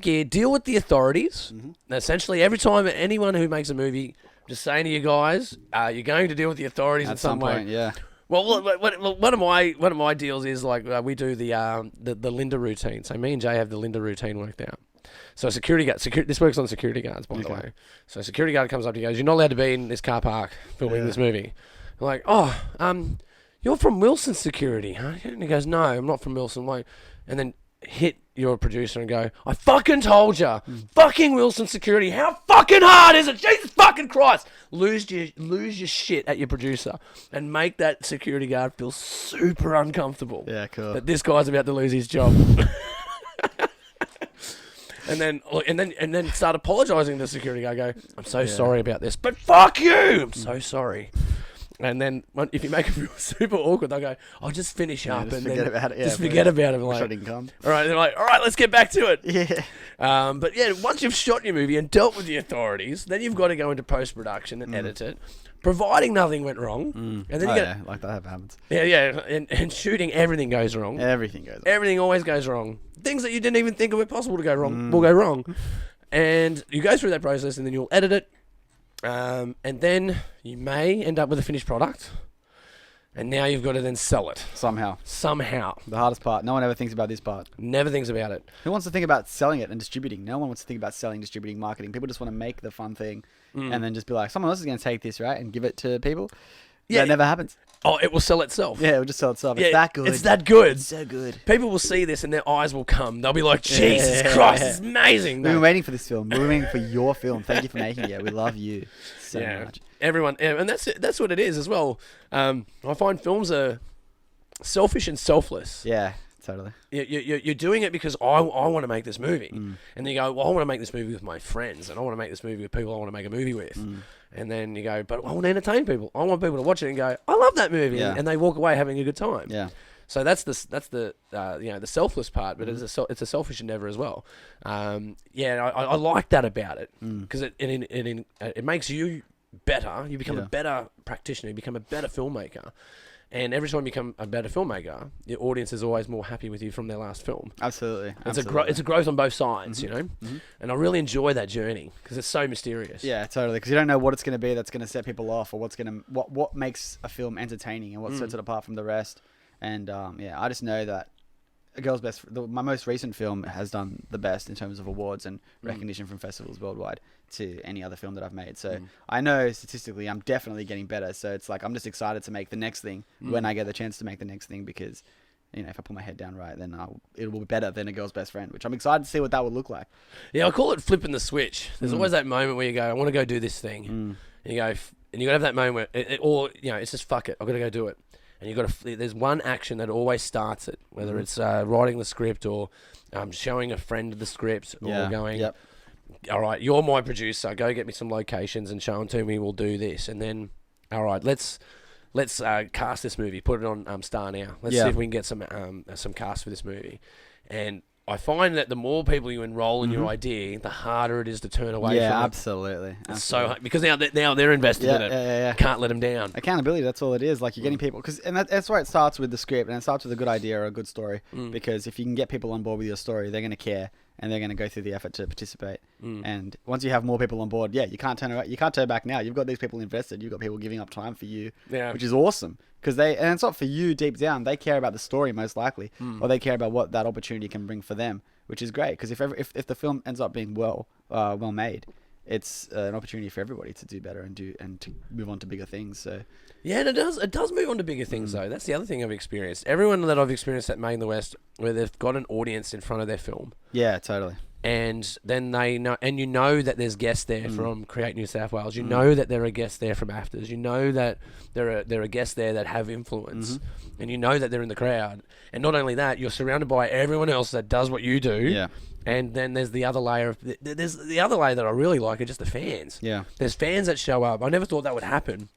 gear, deal with the authorities. Essentially, every time anyone who makes a movie, just saying to you guys, you're going to deal with the authorities at some way. Point, yeah. Well, one of my deals is like we do the Linda routine. So me and Jay have the Linda routine worked out. So security guard, this works on security guards, by the way. So a security guard comes up to you and goes, "You're not allowed to be in this car park filming this movie." I'm like, "Oh, you're from Wilson Security, huh?" And he goes, "No, I'm not from Wilson." Like, and then hit your producer and go, "I fucking told ya, fucking Wilson Security. How fucking hard is it? Jesus fucking Christ!" Lose your shit at your producer and make that security guard feel super uncomfortable. Yeah, cool. That this guy's about to lose his job. And then start apologising to the security guy. Go, "I'm so sorry about this, but fuck you! I'm so sorry." And then if you make it feel super awkward, they'll go, "I'll just finish up." Just and forget about it. Just forget about it. Like, didn't come. All right, they're like, "All right, let's get back to it." Yeah. But yeah, once you've shot your movie and dealt with the authorities, then you've got to go into post-production and edit it, providing nothing went wrong. And then like that happens. Yeah. And shooting, everything goes wrong. Everything goes wrong. Everything always goes wrong. Things that you didn't even think were possible to go wrong will go wrong. And you go through that process, and then you'll edit it. And then you may end up with a finished product. And now you've got to then sell it. Somehow. The hardest part. No one ever thinks about this part. Never thinks about it. Who wants to think about selling it and distributing? No one wants to think about selling, distributing, marketing. People just want to make the fun thing and then just be like, someone else is going to take this, right? And give it to people. Yeah. That never happens. Oh, it will sell itself. Yeah, it will just sell itself. It's that good. It's that good. It's so good. People will see this and their eyes will come. They'll be like, "Jesus Christ, it's amazing." We've been waiting for this film. We've been waiting for your film. Thank you for making it. We love you so much. Everyone, and that's what it is as well. I find films are selfish and selfless. Yeah, totally. You're doing it because I want to make this movie. And then you go, "Well, I want to make this movie with my friends, and I want to make this movie with people I want to make a movie with." And then you go, "But I want to entertain people. I want people to watch it and go, I love that movie," and they walk away having a good time. Yeah. So that's the the selfless part, but it's a selfish endeavor as well. I like that about it because it makes you better. You become a better practitioner. You become a better filmmaker. And every time you become a better filmmaker, your audience is always more happy with you from their last film. Absolutely. It's a growth on both sides, you know? And I really enjoy that journey because it's so mysterious. Yeah, totally. Because you don't know what it's going to be that's going to set people off, or what makes a film entertaining and what sets it apart from the rest. And I just know that my most recent film has done the best in terms of awards and recognition from festivals worldwide to any other film that I've made. So I know statistically I'm definitely getting better. So it's like I'm just excited to make the next thing when I get the chance to make the next thing, because if I put my head down right, then it will be better than A Girl's Best Friend, which I'm excited to see what that would look like. Yeah, I call it flipping the switch. There's always that moment where you go, "I want to go do this thing," and you go, and you got to have that moment where, it's just fuck it, I've got to go do it. and you got to. There's one action that always starts it, whether it's writing the script or showing a friend the script or going. Yep. All right, you're my producer. Go get me some locations and show them to me. We'll do this, and then, all right, let's cast this movie. Put it on Star Now. Let's see if we can get some cast for this movie. And I find that the more people you enroll in your idea, the harder it is to turn away from it. Yeah, absolutely. It's so hard, because now they're invested in it. Yeah. Can't let them down. Accountability, that's all it is. Like, you're getting people, and that's why it starts with the script, and it starts with a good idea or a good story. Because if you can get people on board with your story, they're going to care, and they're going to go through the effort to participate. And once you have more people on board, you can't turn back now. You've got these people invested. You've got people giving up time for you, which is awesome. Because and it's not for you deep down. They care about the story most likely, or they care about what that opportunity can bring for them, which is great. Because if the film ends up being well made, it's an opportunity for everybody to do better and to move on to bigger things. So yeah, and it does move on to bigger things though. That's the other thing I've experienced. Everyone that I've experienced at Made in the West, where they've got an audience in front of their film. Yeah, totally. And then they know, and you know that there's guests there from Create New South Wales. You know that there are guests there from AFTRS. You know that there are guests there that have influence, and you know that they're in the crowd. And not only that, you're surrounded by everyone else that does what you do. Yeah. And then there's the other layer the other layer that I really like are just the fans. Yeah. There's fans that show up. I never thought that would happen.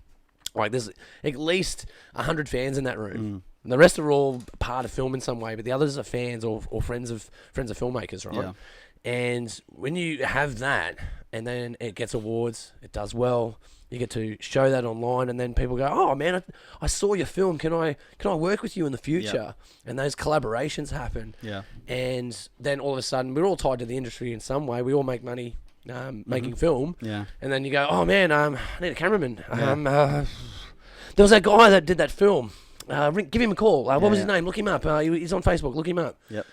Like, there's at least 100 fans in that room. And the rest are all part of film in some way, but the others are fans or friends of filmmakers, right? Yeah. And when you have that, and then it gets awards, it does well, you get to show that online, and then people go, "Oh man, I saw your film. Can I work with you in the future?" And those collaborations happen. Yeah. And then all of a sudden, we're all tied to the industry in some way. We all make money making film. Yeah. And then you go, "Oh man, I need a cameraman." There was that guy that did that film. Give him a call. What was his name? Look him up. He's on Facebook. Look him up. Yep.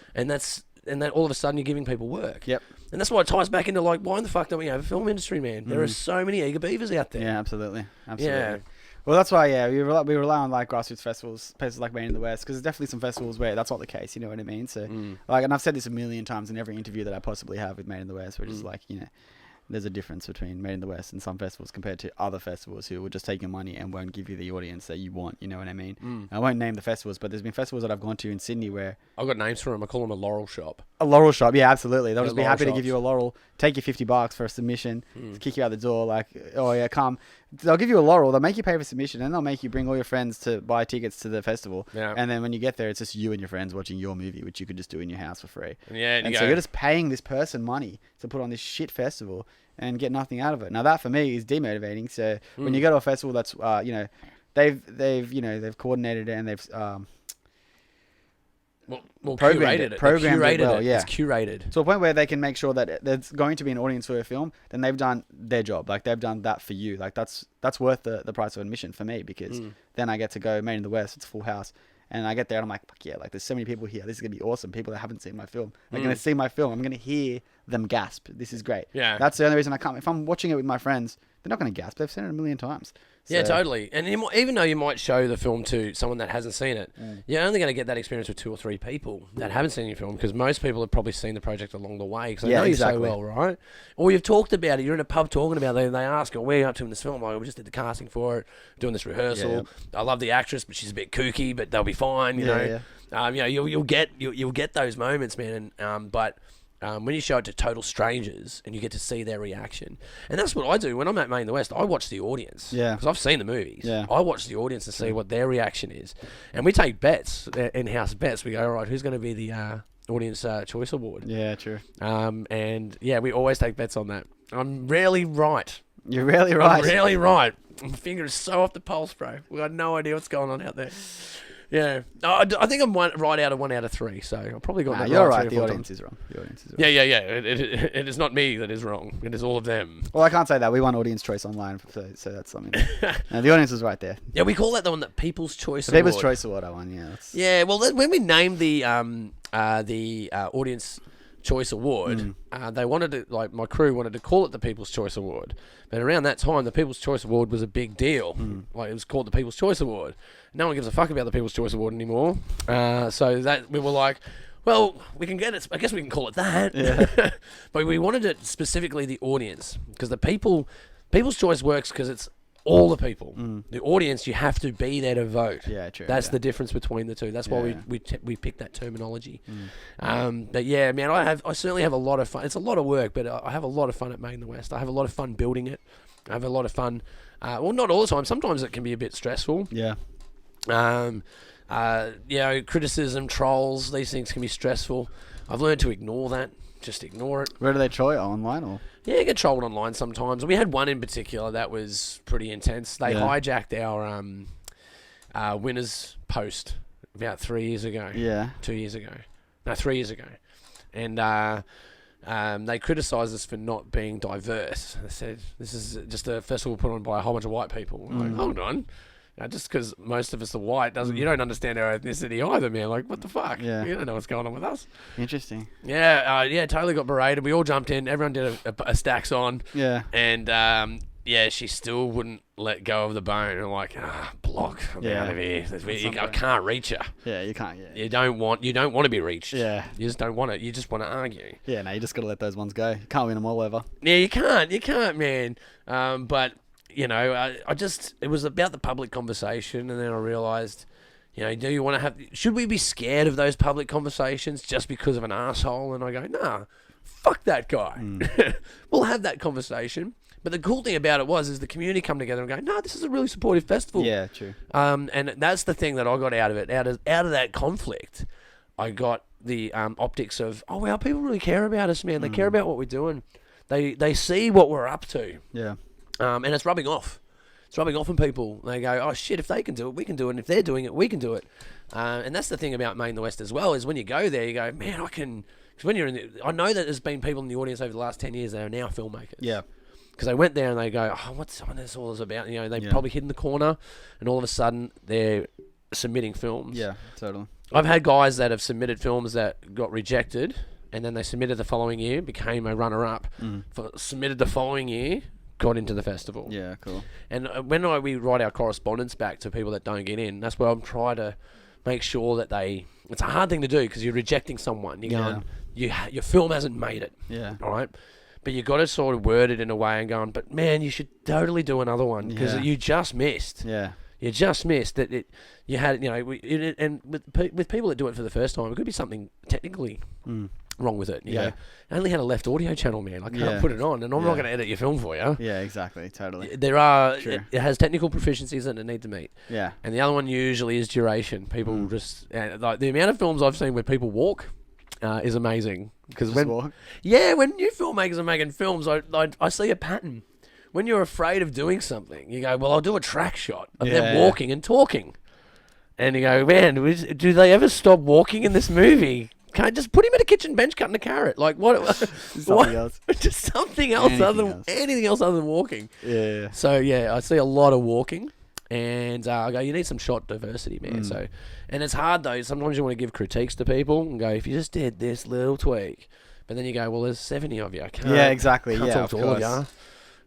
And then all of a sudden you're giving people work. Yep. And that's why it ties back into, like, why in the fuck don't we have a film industry, man? There are so many eager beavers out there. Yeah, absolutely. Yeah. Well, that's why, we rely on, like, grassroots festivals, places like Made in the West, because there's definitely some festivals where that's not the case, you know what I mean? So, like, and I've said this a million times in every interview that I possibly have with Made in the West, which is like, there's a difference between Made in the West and some festivals compared to other festivals who will just take your money and won't give you the audience that you want, you know what I mean? I won't name the festivals, but there's been festivals that I've gone to in Sydney where... I've got names for them. I call them a laurel shop. A laurel shop, yeah, absolutely. They'll just be happy shops. to give you a laurel, take you $50 for a submission, kick you out the door, like, oh yeah, come. They'll give you a laurel, they'll make you pay for submission, and they'll make you bring all your friends to buy tickets to the festival. Yeah. And then when you get there, it's just you and your friends watching your movie, which you could just do in your house for free. Yeah, and so you're just paying this person money to put on this shit festival and get nothing out of it. Now that for me is demotivating. So when you go to a festival that's, they've coordinated it and they've curated it. Programmed it well, yeah. It's curated. To a point where they can make sure that there's going to be an audience for a film, then they've done their job. Like, they've done that for you. Like, that's worth the price of admission for me, because then I get to go Made in the West. It's full house. And I get there and I'm like, fuck yeah, like, there's so many people here. This is going to be awesome. People that haven't seen my film. They're going to see my film. I'm going to hear them gasp. This is great. Yeah. That's the only reason I can't. If I'm watching it with my friends, they're not going to gasp. They've seen it a million times. So, Yeah, totally. And even though you might show the film to someone that hasn't seen it, you're only going to get that experience with 2 or 3 people that haven't seen your film, because most people have probably seen the project along the way because they know you so well, right? Or you've talked about it. You're in a pub talking about it, and they ask, "Where are you up to in this film?" Like, "We just did the casting for it, doing this rehearsal. I love the actress, but she's a bit kooky, but they'll be fine." You know, you'll get those moments, man. But when you show it to total strangers and you get to see their reaction, and that's what I do when I'm at Made in the West. I watch the audience, because I've seen the movies. I watch the audience to see what their reaction is, and we take bets, in-house bets. We go, all right, who's going to be the audience choice award? Yeah, true. And yeah, we always take bets on that. I'm rarely right. You're really right. I'm rarely right. My finger is so off the pulse, bro. We got no idea what's going on out there. Yeah, I think I'm right out of 1 out of 3, so I've probably got that you're right. Right. The audience is wrong. Yeah. It is not me that is wrong. It is all of them. Well, I can't say that. We won audience choice online, so that's something. No, the audience was right there. Yeah, we call that the one that People's Choice Award. People's Choice Award I won, yeah. Yeah, well, when we named the Audience Choice Award, they wanted to, like, my crew wanted to call it the People's Choice Award, but around that time the People's Choice Award was a big deal. Like, it was called the People's Choice Award. No one gives a fuck about the People's Choice Award anymore, so that we were like, well, we can get it, I guess we can call it that. But we wanted it specifically the audience, because the People's Choice works because it's all the people. The audience, you have to be there to vote. Yeah, true. That's the difference between the two. That's why we picked that terminology. But yeah, man, I certainly have a lot of fun. It's a lot of work, but I have a lot of fun at Made in the West. I have a lot of fun building it. I have a lot of fun. Well, not all the time. Sometimes it can be a bit stressful. Yeah. Criticism, trolls, these things can be stressful. I've learned to ignore that. Just ignore it. Where do they troll it? Online or? Yeah, you get trolled online sometimes. We had one in particular that was pretty intense. They hijacked our winners post about 3 years ago. Yeah. 2 years ago. No, 3 years ago. And they criticised us for not being diverse. They said, this is just a festival put on by a whole bunch of white people. I'm like, hold on. Just because most of us are white doesn't you don't understand our ethnicity either, man. Like, what the fuck? Yeah. You don't know what's going on with us. Interesting. Yeah, totally got berated. We all jumped in. Everyone did a stacks on. Yeah. And she still wouldn't let go of the bone. And like, block. I'm out of here. I can't reach her. Yeah, you can't. Yeah. You don't want to be reached. Yeah. You just don't want it. You just want to argue. Yeah, no, you just got to let those ones go. You can't win them all over. Yeah, you can't, man. But you know, it was about the public conversation, and then I realised, you know, should we be scared of those public conversations just because of an asshole? And I go, nah, fuck that guy. We'll have that conversation. But the cool thing about it is the community come together and go, no, this is a really supportive festival. Yeah, true. And that's the thing that I got out of it, out of that conflict. I got the optics of, oh wow, people really care about us, man. They care about what we're doing. They see what we're up to. Yeah. And it's rubbing off. It's rubbing off on people. They go, oh shit, if they can do it, we can do it. And if they're doing it, we can do it. And that's the thing about Made in the West as well, is when you go there, you go, man, I can. Because when you're I know that there's been people in the audience over the last 10 years that are now filmmakers. Yeah. Because they went there and they go, oh, what's this all about? You know, they probably hid in the corner, and all of a sudden they're submitting films. Yeah, totally. I've had guys that have submitted films that got rejected, and then they submitted the following year, became a runner-up, submitted the following year, got into the festival. Yeah, cool. And when we write our correspondence back to people that don't get in, that's where I'm trying to make sure that it's a hard thing to do because you're rejecting someone. You're going, your film hasn't made it. Yeah. All right? But you got to sort of word it in a way and going, but man, you should totally do another one because you just missed. Yeah. You just missed that you had, you know, and with people that do it for the first time, it could be something technically wrong with it. You go, I only had a left audio channel, man. I can't put it on, and I'm not going to edit your film for you. Yeah, exactly, totally. It has technical proficiencies that it need to meet. Yeah. And the other one usually is duration. People just like the amount of films I've seen where people walk is amazing because when new filmmakers are making films, I see a pattern. When you're afraid of doing something, you go, well, I'll do a track shot of them walking and talking. And you go, man, do they ever stop walking in this movie? Can't I just put him at a kitchen bench cutting a carrot? Like, what? Something else. Just something else anything else other than walking. Yeah. So, I see a lot of walking. And I go, you need some shot diversity, man. So, and it's hard, though. Sometimes you want to give critiques to people and go, if you just did this little tweak. But then you go, well, there's 70 of you. I can't, exactly. Can't talk to all of course. you.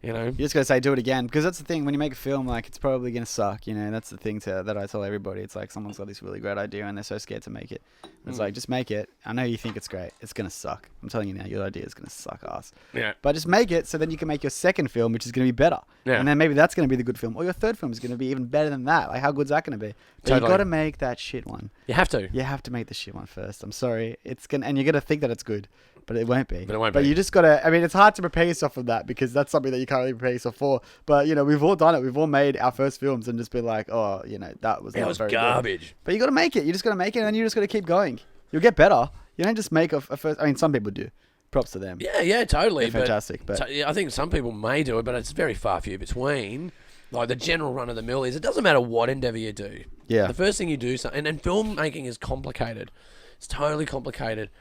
You know, you just gotta say do it again because that's the thing. When you make a film, like it's probably gonna suck. You know, that's the thing that I tell everybody. It's like someone's got this really great idea and they're so scared to make it. It's like just make it. I know you think it's great. It's gonna suck. I'm telling you now, your idea is gonna suck ass. Yeah. But just make it so then you can make your second film, which is gonna be better. Yeah. And then maybe that's gonna be the good film, or your third film is gonna be even better than that. Like how good's that gonna be? But you gotta make that shit one. You have to. You have to make the shit one first. I'm sorry. And you're gonna think that it's good. But it won't be. But you just gotta. I mean, it's hard to prepare yourself for that because that's something that you can't really prepare yourself for. But you know, we've all done it. We've all made our first films and just been like, oh, you know, that was very garbage. Good. But you gotta make it. You just gotta make it, and then you just gotta keep going. You'll get better. You don't just make a first. I mean, some people do. Props to them. Yeah, totally. They're fantastic. But I think some people may do it, but it's very far few between. Like the general run of the mill is, it doesn't matter what endeavor you do. Yeah. The first thing you do, and filmmaking is complicated. It's totally complicated.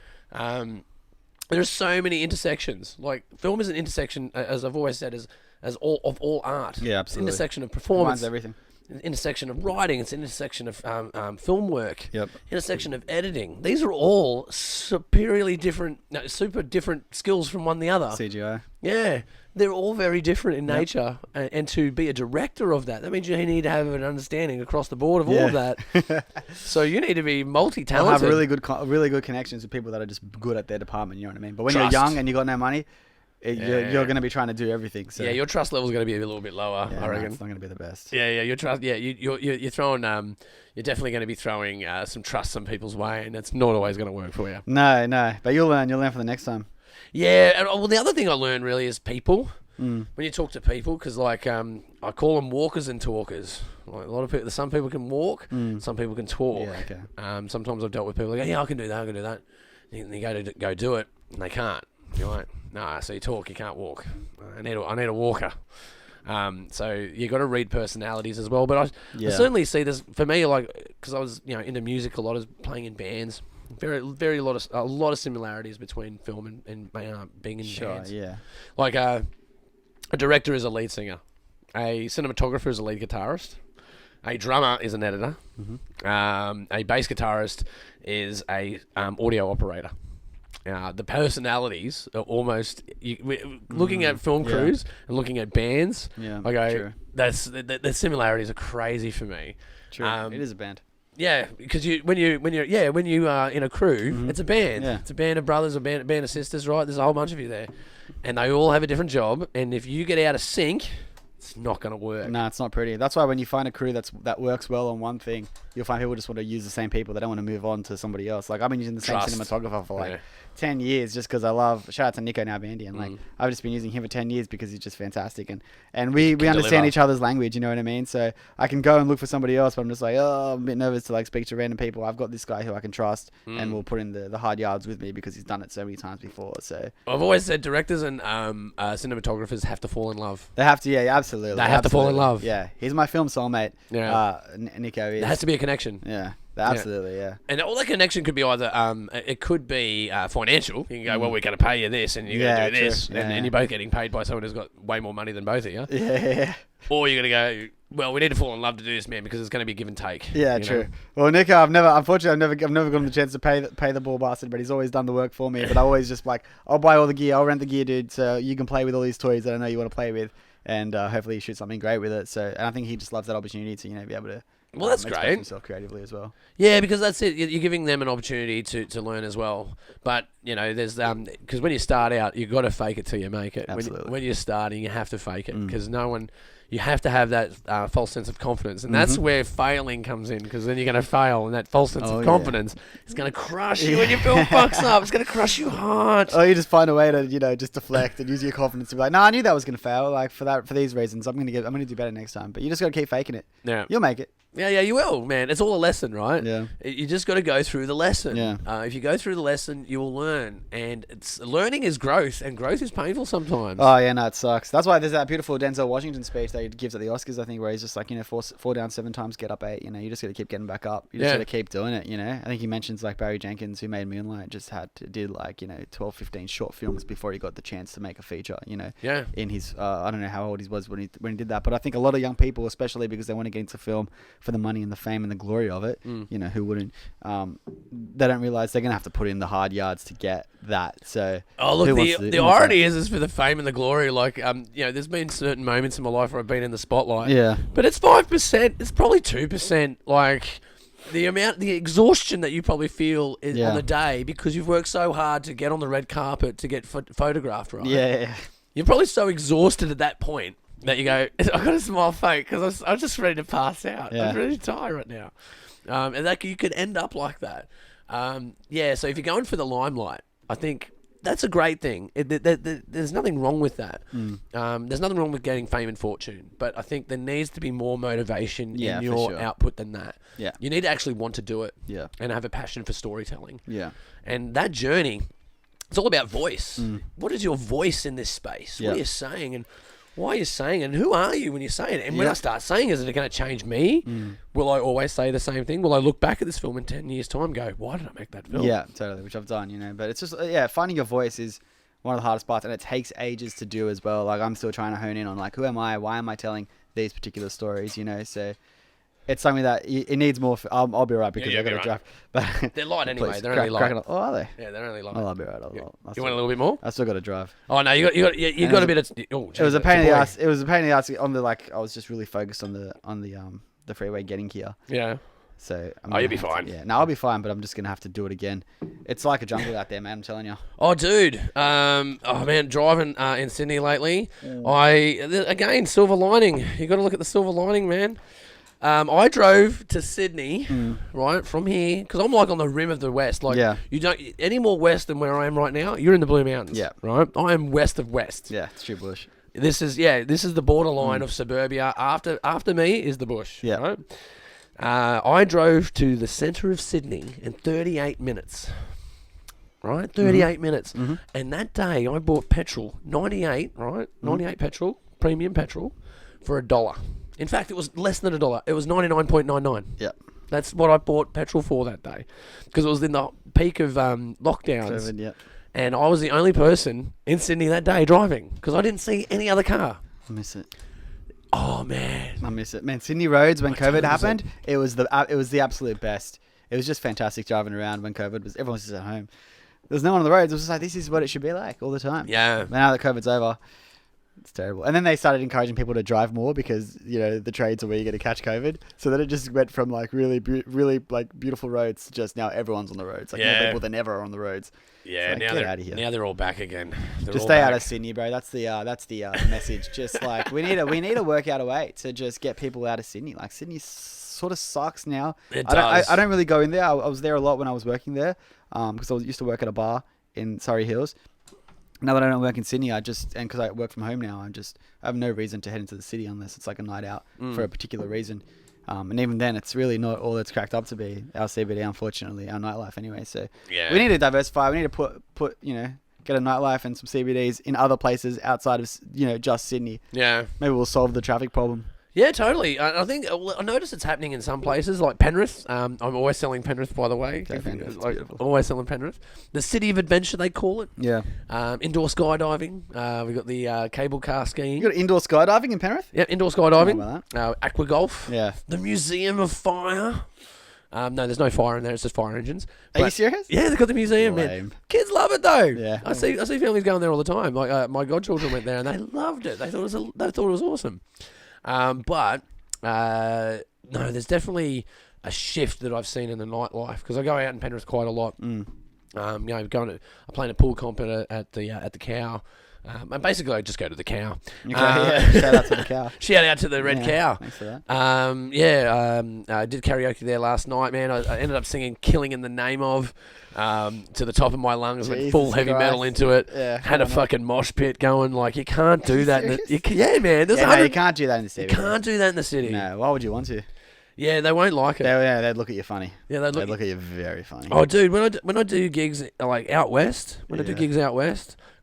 There's so many intersections. Like film is an intersection, as I've always said, as all art. Yeah, absolutely. Intersection of performance. Combines everything. Intersection of writing. It's an intersection of film work. Yep. Intersection of editing. These are all super different skills from one the other. CGI. Yeah, they're all very different in nature, and to be a director of that means you need to have an understanding across the board of all of that. So you need to be multi-talented. Have really good connections with people that are just good at their department. You know what I mean? But when you're young and you got no money, you're going to be trying to do everything. So yeah, your trust level is going to be a little bit lower, yeah, I reckon. it's not going to be the best. Yeah, your trust. Yeah, you're throwing. You're definitely going to be throwing some trust some people's way, and it's not always going to work for you. No, but you'll learn. You'll learn for the next time. Yeah, and well, the other thing I learned really is people. Mm. When you talk to people, because like I call them walkers and talkers. Like a lot of people, some people can walk, some people can talk. Yeah, okay. Sometimes I've dealt with people like, yeah, I can do that, And they go do it, and they can't. You're like, nah. So you talk, you can't walk. I need a walker. So you got to read personalities as well. But I certainly see this for me, like because I was into music a lot, as playing in bands. A lot of similarities between film and being in bands. Yeah. Like a director is a lead singer, a cinematographer is a lead guitarist, a drummer is an editor, a bass guitarist is a audio operator. The personalities are almost looking at film crews and looking at bands. Yeah, true. The similarities are crazy for me. True, it is a band. Yeah, because when you are in a crew, it's a band. Yeah. It's a band of brothers, a band of sisters, right? There's a whole bunch of you there, and they all have a different job. And if you get out of sync, it's not going to work. No, it's not pretty. That's why when you find a crew that works well on one thing, you'll find people just want to use the same people. They don't want to move on to somebody else. Like I've been using the same cinematographer for like 10 years just because I love. Shout out to Nico now, Bandy, and like I've just been using him for 10 years because he's just fantastic, and we understand each other's language. You know what I mean? So I can go and look for somebody else, but I'm just like, I'm a bit nervous to like speak to random people. I've got this guy who I can trust, and will put in the hard yards with me because he's done it so many times before. So I've always said directors and cinematographers have to fall in love. They have to, yeah, absolutely. They have to fall in love. Yeah, he's my film soulmate. Yeah, Nico is. There has to be a connection. Yeah. Absolutely, yeah. And all that connection could be either, it could be financial. You can go, well, we're going to pay you this, and you're going to do this, and you're both getting paid by someone who's got way more money than both of you. Yeah. Or you're going to go, well, we need to fall in love to do this, man, because it's going to be give and take. Yeah, true. Know? Well, Nico, I've never gotten the chance to pay the ball bastard, but he's always done the work for me. But I always just like, I'll buy all the gear, I'll rent the gear, dude, so you can play with all these toys that I know you want to play with, and hopefully you shoot something great with it. So, and I think he just loves that opportunity to be able to. Well, that's great. Himself creatively as well. Yeah, because that's it. You're giving them an opportunity to learn as well. But there's because when you start out, you've got to fake it till you make it. Absolutely. When you're starting, you have to fake it because you have to have that false sense of confidence, and that's where failing comes in. Because then you're going to fail, and that false sense of confidence is going to crush you when your film fucks up. It's going to crush you hard. Oh, you just find a way to just deflect and use your confidence to be like, no, I knew that was going to fail. Like for these reasons, I'm going to do better next time. But you just got to keep faking it. Yeah, you'll make it. Yeah, you will, man. It's all a lesson, right? Yeah. You just got to go through the lesson. Yeah. If you go through the lesson, you will learn. And learning is growth, and growth is painful sometimes. Oh, yeah, no, it sucks. That's why there's that beautiful Denzel Washington speech that he gives at the Oscars, I think, where he's just like, fall down 7 times, get up 8. You just got to keep getting back up. You just got to keep doing it, I think he mentions like Barry Jenkins, who made Moonlight, just did like, 12, 15 short films before he got the chance to make a feature, Yeah. In his, I don't know how old he was when he did that, but I think a lot of young people, especially because they want to get into film for the money and the fame and the glory of it, who wouldn't, they don't realize they're going to have to put in the hard yards to get that. So look, the irony is for the fame and the glory, like there's been certain moments in my life where I've been in the spotlight, but it's 5%, it's probably 2%, like the exhaustion that you probably feel on the day because you've worked so hard to get on the red carpet to get photographed, right? You're probably so exhausted at that point that you go, I got to smile fake because I'm just ready to pass out. I'm really tired right now. And that you could end up like that. So if you're going for the limelight, I think that's a great thing. There's nothing wrong with that. There's nothing wrong with getting fame and fortune. But I think there needs to be more motivation in your output than that. Yeah. You need to actually want to do it and have a passion for storytelling. Yeah. And that journey, it's all about voice. What is your voice in this space? What are you saying? And why are you saying it? And who are you when you say it? And when I start saying, is it going to change me? Will I always say the same thing? Will I look back at this film in 10 years' time and go, why did I make that film? Yeah, totally, which I've done, But it's just, finding your voice is one of the hardest parts, and it takes ages to do as well. Like, I'm still trying to hone in on, like, who am I? Why am I telling these particular stories, So it's something that it needs more. I'll be right because I got to drive. But they're light anyway. They're only light. Oh, are they? Yeah, they're only light. I'll be right. You want a little bit more? I still got to drive. Oh no, you got a bit of. Oh, geez, it was a pain in the ass. It was a pain in the ass on the I was just really focused on the freeway getting here. Yeah. So you'll be fine. Yeah, no, I'll be fine, but I'm just gonna have to do it again. It's like a jungle out there, man. I'm telling you. Oh, dude. Man, driving in Sydney lately. Again, silver lining. You got to look at the silver lining, man. I drove to Sydney, right, from here, because I'm like on the rim of the west. Like, you don't any more west than where I am right now. You're in the Blue Mountains, right? I am west of west. Yeah, it's true bush. This is the borderline of suburbia. After me is the bush. Yeah. Right? I drove to the centre of Sydney in 38 minutes. Right, 38 minutes. And that day I bought petrol, 98, right? 98 petrol, premium petrol, for $1. In fact, it was less than $1. It was 99.99. Yeah. That's what I bought petrol for that day, because it was in the peak of lockdowns. COVID, yeah. And I was the only person in Sydney that day driving, because I didn't see any other car. I miss it. Oh man, I miss it, man. Sydney roads when COVID happened, it was the absolute best. It was just fantastic driving around when COVID was. Everyone was just at home. There's no one on the roads. It was just like, this is what it should be like all the time. Yeah. But now that COVID's over, it's terrible. And then they started encouraging people to drive more because, the trades are where you get to catch COVID. So then it just went from like really like beautiful roads to just now everyone's on the roads. Like more people than ever are on the roads. Yeah, like, now get out of here. Now they're all back again. Just stay out of Sydney, bro. That's the message. Just like we need to work out a way to just get people out of Sydney. Like Sydney sort of sucks now. It does. I don't really go in there. I was there a lot when I was working there, because I used to work at a bar in Surrey Hills. Now that I don't work in Sydney, because I work from home now, I have no reason to head into the city unless it's like a night out for a particular reason. And even then, it's really not all it's cracked up to be, our CBD, unfortunately, our nightlife anyway. So we need to diversify. We need to put get a nightlife and some CBDs in other places outside of, just Sydney. Yeah. Maybe we'll solve the traffic problem. Yeah, totally. I think I noticed it's happening in some places, like Penrith. I'm always selling Penrith, by the way. Always selling Penrith. The City of Adventure, they call it. Yeah. Indoor skydiving. We've got the cable car skiing. You got indoor skydiving in Penrith? Yeah, indoor skydiving. About Aqua golf. Yeah. The Museum of Fire. No, there's no fire in there. It's just fire engines. Are you serious? Yeah, they've got the museum, man. Kids love it though. Yeah. I see families going there all the time. Like my godchildren went there and they loved it. They thought it was awesome. But no, there's definitely a shift that I've seen in the nightlife, because I go out in Penrith quite a lot. I'm playing a pool comp at the Cow. And basically, I just go to the Cow. Okay, shout out to the Cow. Shout out to the Red Cow. Thanks for that. I did karaoke there last night, man. I ended up singing "Killing in the Name of" to the top of my lungs, went full heavy metal into it. Yeah, had a fucking mosh pit going. Like, you can't do that. Man. You can't do that in the city. You can't do that in the city. No, why would you want to? Yeah, they won't like it. They'd look at you funny. Yeah, they'd look at you very funny. Oh, dude, when I do gigs like out west,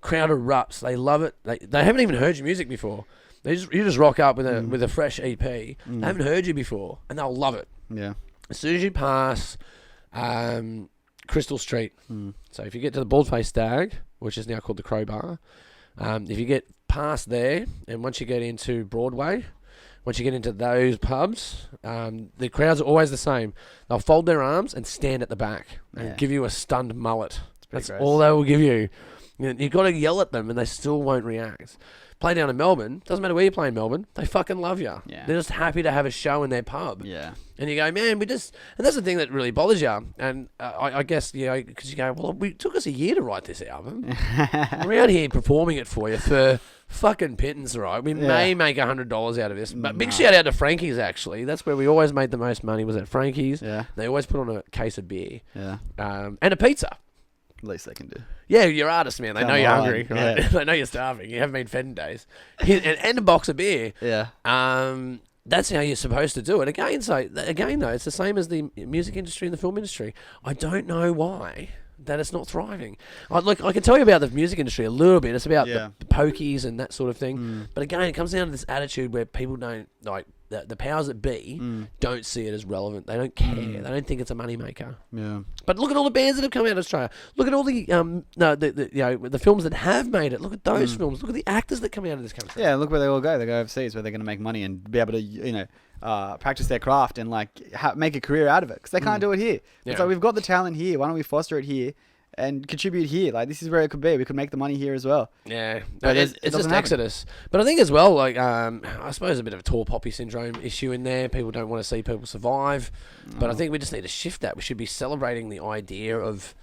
crowd erupts. They love it. They haven't even heard your music before. You just rock up with a fresh EP. They haven't heard you before, and they'll love it. Yeah. As soon as you pass Crystal Street, so if you get to the Bald-Faced Stag, which is now called the Crowbar, if you get past there, and once you get into Broadway, once you get into those pubs, the crowds are always the same. They'll fold their arms and stand at the back and give you a stunned mullet. That's all they will give you. You've got to yell at them and they still won't react. Play down in Melbourne, doesn't matter where you play in Melbourne, they fucking love you. Yeah. They're just happy to have a show in their pub. Yeah. And you go, man, and that's the thing that really bothers you. And I guess, because you go, well, it took us a year to write this album. We're out here performing it for you for fucking pittance, right? We may make $100 out of this. But big shout out to Frankie's, actually. That's where we always made the most money, was at Frankie's. Yeah. They always put on a case of beer. Yeah. And a pizza. Least they can do. Yeah, you're artists, man. They know you're hungry, right? Yeah. They know you're starving. You haven't been fed in days. And a box of beer. Yeah. That's how you're supposed to do it. Again, though, it's the same as the music industry and the film industry. I don't know why that it's not thriving. I can tell you about the music industry a little bit. It's about the pokies and that sort of thing. But again, it comes down to this attitude where people don't, like, the powers that be don't see it as relevant. They don't care. They don't think it's a moneymaker. Yeah. But look at all the bands that have come out of Australia. Look at all the the films that have made it. Look at those films. Look at the actors that come out of this country. Yeah, look where they all go. They go overseas where they're going to make money and be able to, practice their craft and like make a career out of it, because they can't do it here. It's like, we've got the talent here. Why don't we foster it here and contribute here. Like, this is where it could be. We could make the money here as well. Yeah, But it's it just doesn't happen. exodus. But I think as well, like I suppose a bit of a tall poppy syndrome issue in there. People don't want to see people survive, but I think we just need to shift that. We should be celebrating the idea of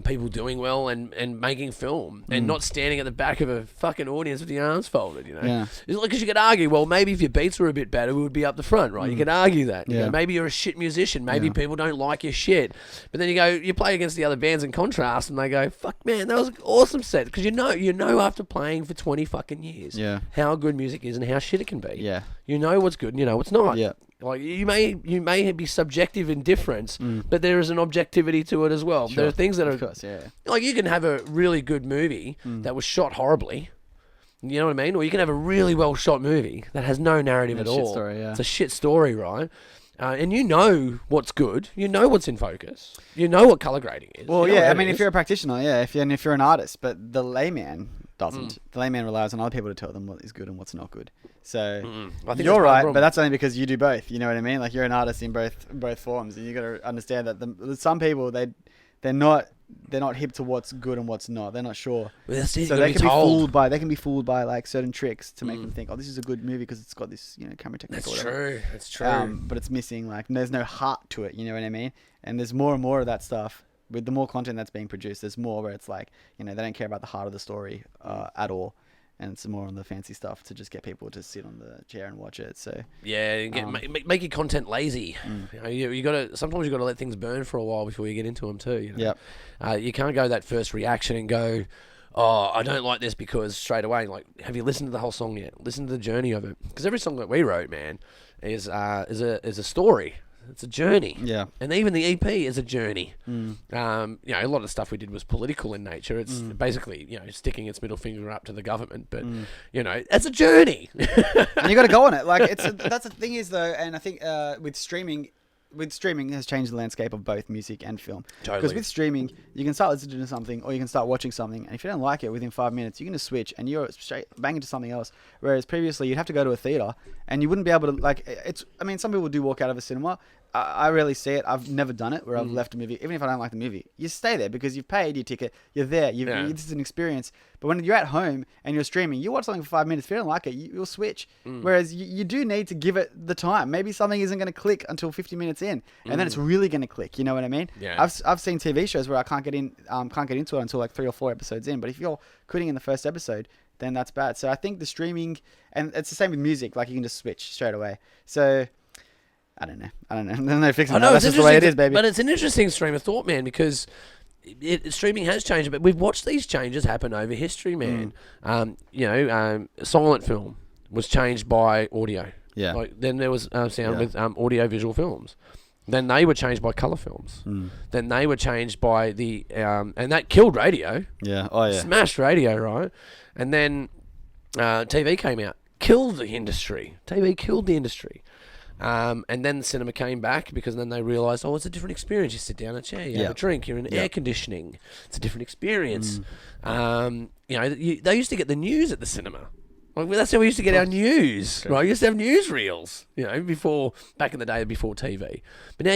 people doing well and making film and not standing at the back of a fucking audience with your arms folded. You know, Yeah. it's like, because you could argue, well, maybe if your beats were a bit better, we would be up the front, right? You could argue that. You know, Yeah. maybe you're a shit musician. Maybe Yeah. people don't like your shit. But then you play against the other bands in contrast, and they go, "Fuck, man, that was an awesome set." Because you know after playing for 20 fucking years, Yeah. how good music is and how shit it can be. Yeah. You know what's good and you know what's not. Yeah. Like, you may be subjective in difference, but there is an objectivity to it as well. Sure. There are things that Of are course, yeah. like, you can have a really good movie that was shot horribly. You know what I mean? Or you can have a really well shot movie that has no narrative at Shit all. story, yeah. It's a shit story, right? And you know what's good. You know what's in focus. You know what color grading is. Well, You know yeah. what I it mean, is. if you're a practitioner, yeah. If you're an artist, but the layman doesn't. The layman relies on other people to tell them what is good and what's not good. So I think that's you're part of the right, problem. but that's only because you do both. You know what I mean? Like, you're an artist in both forms, and you got to understand that some people they're not hip to what's good and what's not. They're not sure. Well, that's it, So you they gotta can be told. fooled by like certain tricks to make them think, oh, this is a good movie because it's got this, camera technique. That's or whatever. true. That's true. But it's missing, like, there's no heart to it. You know what I mean? And there's more and more of that stuff. With the more content that's being produced, there's more where it's like, they don't care about the heart of the story at all. And it's more on the fancy stuff to just get people to sit on the chair and watch it. So Yeah, make your content lazy. You gotta sometimes you gotta let things burn for a while before you get into them too. You know? Yep. You can't go that first reaction and go, "Oh, I don't like this," because straight away, like, have you listened to the whole song yet? Listen to the journey of it, because every song that we wrote, man, is a story. It's a journey. Yeah. And even the EP is a journey. A lot of the stuff we did was political in nature. It's basically, sticking its middle finger up to the government, but it's a journey. And you got to go on it. Like, that's the thing is though, and I think with streaming has changed the landscape of both music and film. Totally. Because with streaming, you can start listening to something or you can start watching something, and if you don't like it within 5 minutes, you can just switch and you're straight bang into something else. Whereas previously, you'd have to go to a theater and you wouldn't be able to, some people do walk out of a cinema. I rarely see it. I've never done it where I've left a movie, even if I don't like the movie. You stay there because you've paid your ticket. You're there. This is an experience. But when you're at home and you're streaming, you watch something for 5 minutes. If you don't like it, you'll switch. Whereas you do need to give it the time. Maybe something isn't going to click until 50 minutes in, and then it's really going to click. You know what I mean? Yeah. I've seen TV shows where I can't get into it until like 3 or 4 episodes in. But if you're quitting in the first episode, then that's bad. So I think the streaming, and it's the same with music. Like, you can just switch straight away. So I don't know. There's no fixing that. That's just the way it is, baby. But it's an interesting stream of thought, man, because streaming has changed, but we've watched these changes happen over history, man. Silent film was changed by audio. Yeah. Like, then there was sound with audio visual films. Then they were changed by colour films. Then they were changed by the and that killed radio. Yeah. Oh yeah. Smashed radio, right? And then TV came out, killed the industry. TV killed the industry. And then the cinema came back because then they realised, it's a different experience. You sit down in a chair, you have a drink, you're in air conditioning. It's a different experience. They used to get the news at the cinema. Like, that's how we used to get our news, right? We used to have newsreels, back in the day before TV. But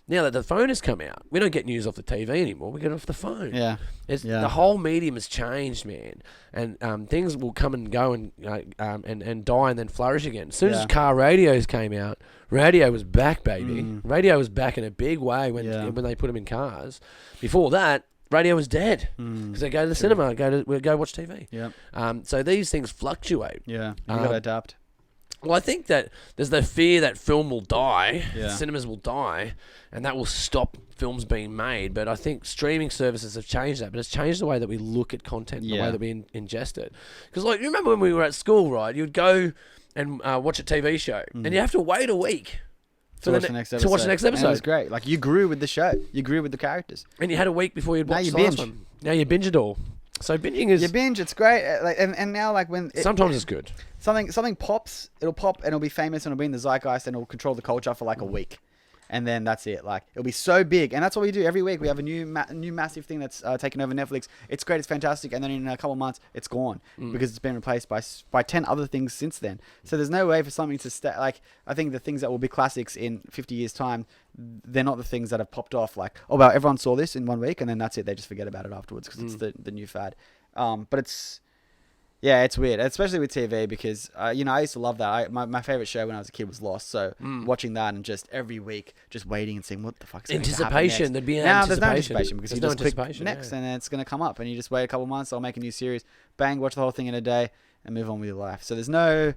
now that the phone has come out, we don't get news off the TV anymore. We get it off the phone. Yeah. The whole medium has changed, man. And things will come and go and die and then flourish again. As soon as car radios came out, radio was back, baby. Radio was back in a big way when they put them in cars. Before that, radio was dead because they go to the cinema, go watch TV. Yeah. So these things fluctuate. Yeah. You got to adapt. Well, I think that there's the fear that film will die, Yeah. cinemas will die, and that will stop films being made. But I think streaming services have changed that. But it's changed the way that we look at content, the way that we ingest it. Because, like, you remember when we were at school, right? You'd go and watch a TV show, and you have to wait a week To watch the next episode. And it was great. Like, you grew with the show. You grew with the characters. And you had a week before you'd Now watch you the last binge. one. Now you binge it all. So binging is... You binge, it's great. And now, like, when... sometimes it's good. Something pops, it'll pop and it'll be famous and it'll be in the zeitgeist and it'll control the culture for like a week. and then that's it. Like, it'll be so big, and that's what we do every week. We have a new massive thing that's taken over Netflix. It's great, it's fantastic, and then in a couple of months, it's gone because it's been replaced by 10 other things since then. So there's no way for something to stay. Like, I think the things that will be classics in 50 years' time, they're not the things that have popped off. Like, oh well, everyone saw this in 1 week, and then that's it. They just forget about it afterwards because it's the new fad. But it's weird, especially with TV because, I used to love that. My favorite show when I was a kid was Lost. So watching that and just every week, just waiting and seeing what the fuck is going to happen next. There'd be now, anticipation. there's no anticipation because there's you no just click next and it's going to come up and you just wait a couple months. I'll make a new series, bang, watch the whole thing in a day and move on with your life. So there's no...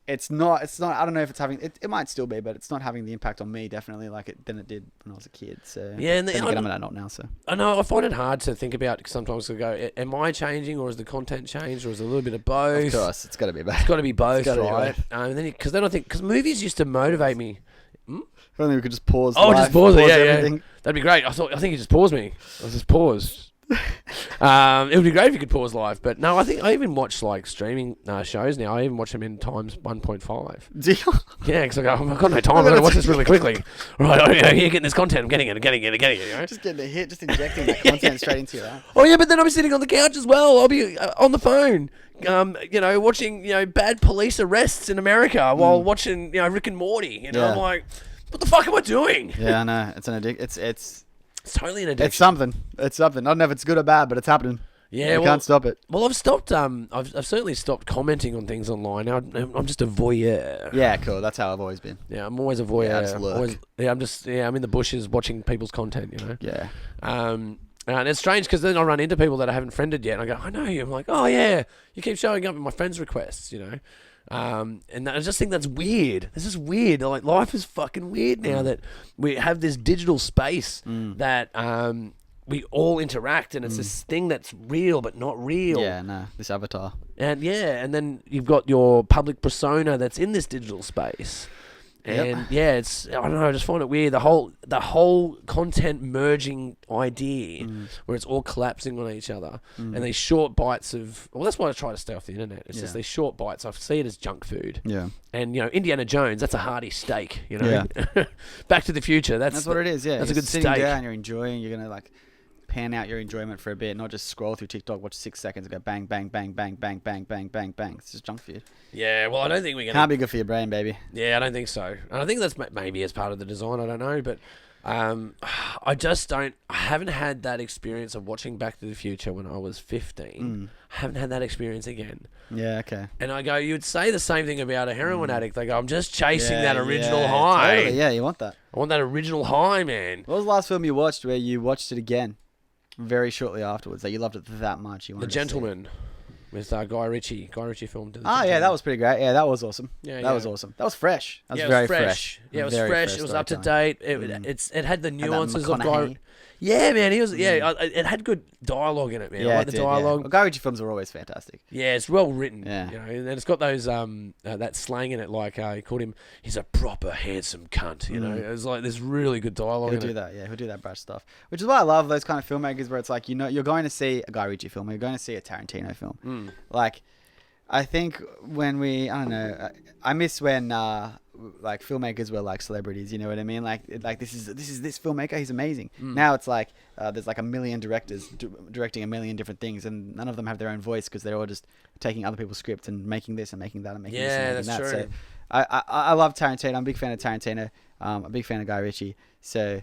It's not, I don't know if it's having, it might still be, but it's not having the impact on me, definitely, than it did when I was a kid. So, yeah, and I'm not now, so. I know, I find it hard to think about because sometimes I go, am I changing or is the content changed or is it a little bit of both? Of course, it's got to be both. It's got to be both, right? Because then I think, because movies used to motivate me. If only we could just pause. Just pause it, everything. Yeah. That'd be great. I think you just paused me. I just paused. It would be great if you could pause live, but no, I think I even watch like streaming shows now. I even watch them in times 1.5. Do you? Yeah, because I go, I've got no time. I'm going to watch this really quickly. Right, you're getting this content. I'm getting it. Just getting a hit, just injecting that content straight into you. Oh yeah, but then I'm sitting on the couch as well. I'll be on the phone, watching bad police arrests in America while watching Rick and Morty. I'm like, what the fuck am I doing? Yeah, I know. It's an addiction. It's totally an addiction. It's something. I don't know if it's good or bad, but it's happening. Yeah, can't stop it. Well, I've stopped. I've certainly stopped commenting on things online. Now I'm just a voyeur. Yeah, cool. That's how I've always been. Yeah, I'm always a voyeur. Yeah, I just look. I'm in the bushes watching people's content. Yeah. And it's strange because then I run into people that I haven't friended yet, and I go, I know you. I'm like, oh yeah, you keep showing up in my friends' requests. And I just think that's weird. This is weird. Like, life is fucking weird now that we have this digital space that we all interact, and it's this thing that's real but not real. Yeah, no, this avatar. And and then you've got your public persona that's in this digital space. And it's, I don't know, I just find it weird. The whole content merging idea where it's all collapsing on each other and these short bites of, well, that's why I try to stay off the internet. It's just these short bites. I see it as junk food. Yeah. And, Indiana Jones, that's a hearty steak, Yeah. Back to the Future. That's what it is, yeah. That's you're a good sitting steak. down, you're enjoying, you're going to pan out your enjoyment for a bit, not just scroll through TikTok, watch 6 seconds and go bang, bang, bang, bang, bang, bang, bang, bang, bang. It's just junk food. Yeah, well, I don't think we're going to... Can't be good for your brain, baby. Yeah, I don't think so. And I think that's maybe as part of the design, I don't know, but I haven't had that experience of watching Back to the Future when I was 15. I haven't had that experience again. Yeah, okay. And I go, you'd say the same thing about a heroin addict. They go, I'm just chasing that original high. Totally. Yeah, you want that. I want that original high, man. What was the last film you watched where you watched it again very shortly afterwards, that you loved it that much? The Gentleman. With Guy Ritchie. Guy Ritchie filmed. Yeah, that was pretty great. Yeah, that was awesome. That was awesome. That was fresh. That was very fresh. Yeah, it was fresh. It was up to date. It had the nuances of Guy. Yeah, man, he was. Yeah, it had good dialogue in it, man. I like the dialogue. Well, Guy Ritchie films are always fantastic. Yeah, it's well written. Yeah, and it's got those that slang in it. Like he called him, he's a proper handsome cunt. It's like there's really good dialogue. He'll do that. Yeah, he'll do that brash stuff. Which is why I love those kind of filmmakers where it's like you're going to see a Guy Ritchie film, you're going to see a Tarantino film. Like, I think I don't know. I miss when like filmmakers were like celebrities. You know what I mean? Like this is this filmmaker. He's amazing. Now it's like there's like a million directors directing a million different things, and none of them have their own voice because they're all just taking other people's scripts and making this and making that and making this and making that. True. So I love Tarantino. I'm a big fan of Tarantino. A big fan of Guy Ritchie. So.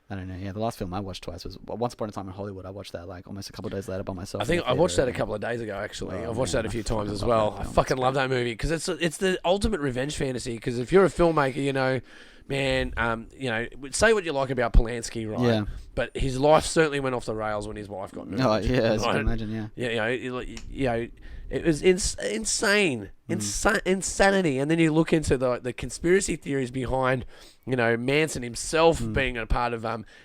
I don't know. Yeah, the last film I watched twice was Once Upon a Time in Hollywood. I watched that like almost a couple of days later by myself. I think I watched that a couple of days ago. Actually, I've watched that a few times as well. I fucking love that movie because it's the ultimate revenge fantasy. Because if you're a filmmaker, man, say what you like about Polanski, right? Yeah. But his life certainly went off the rails when his wife got murdered. Oh yeah, as you can imagine. Yeah. Yeah. It was insane, insanity. And then you look into the conspiracy theories behind, Manson himself being a part of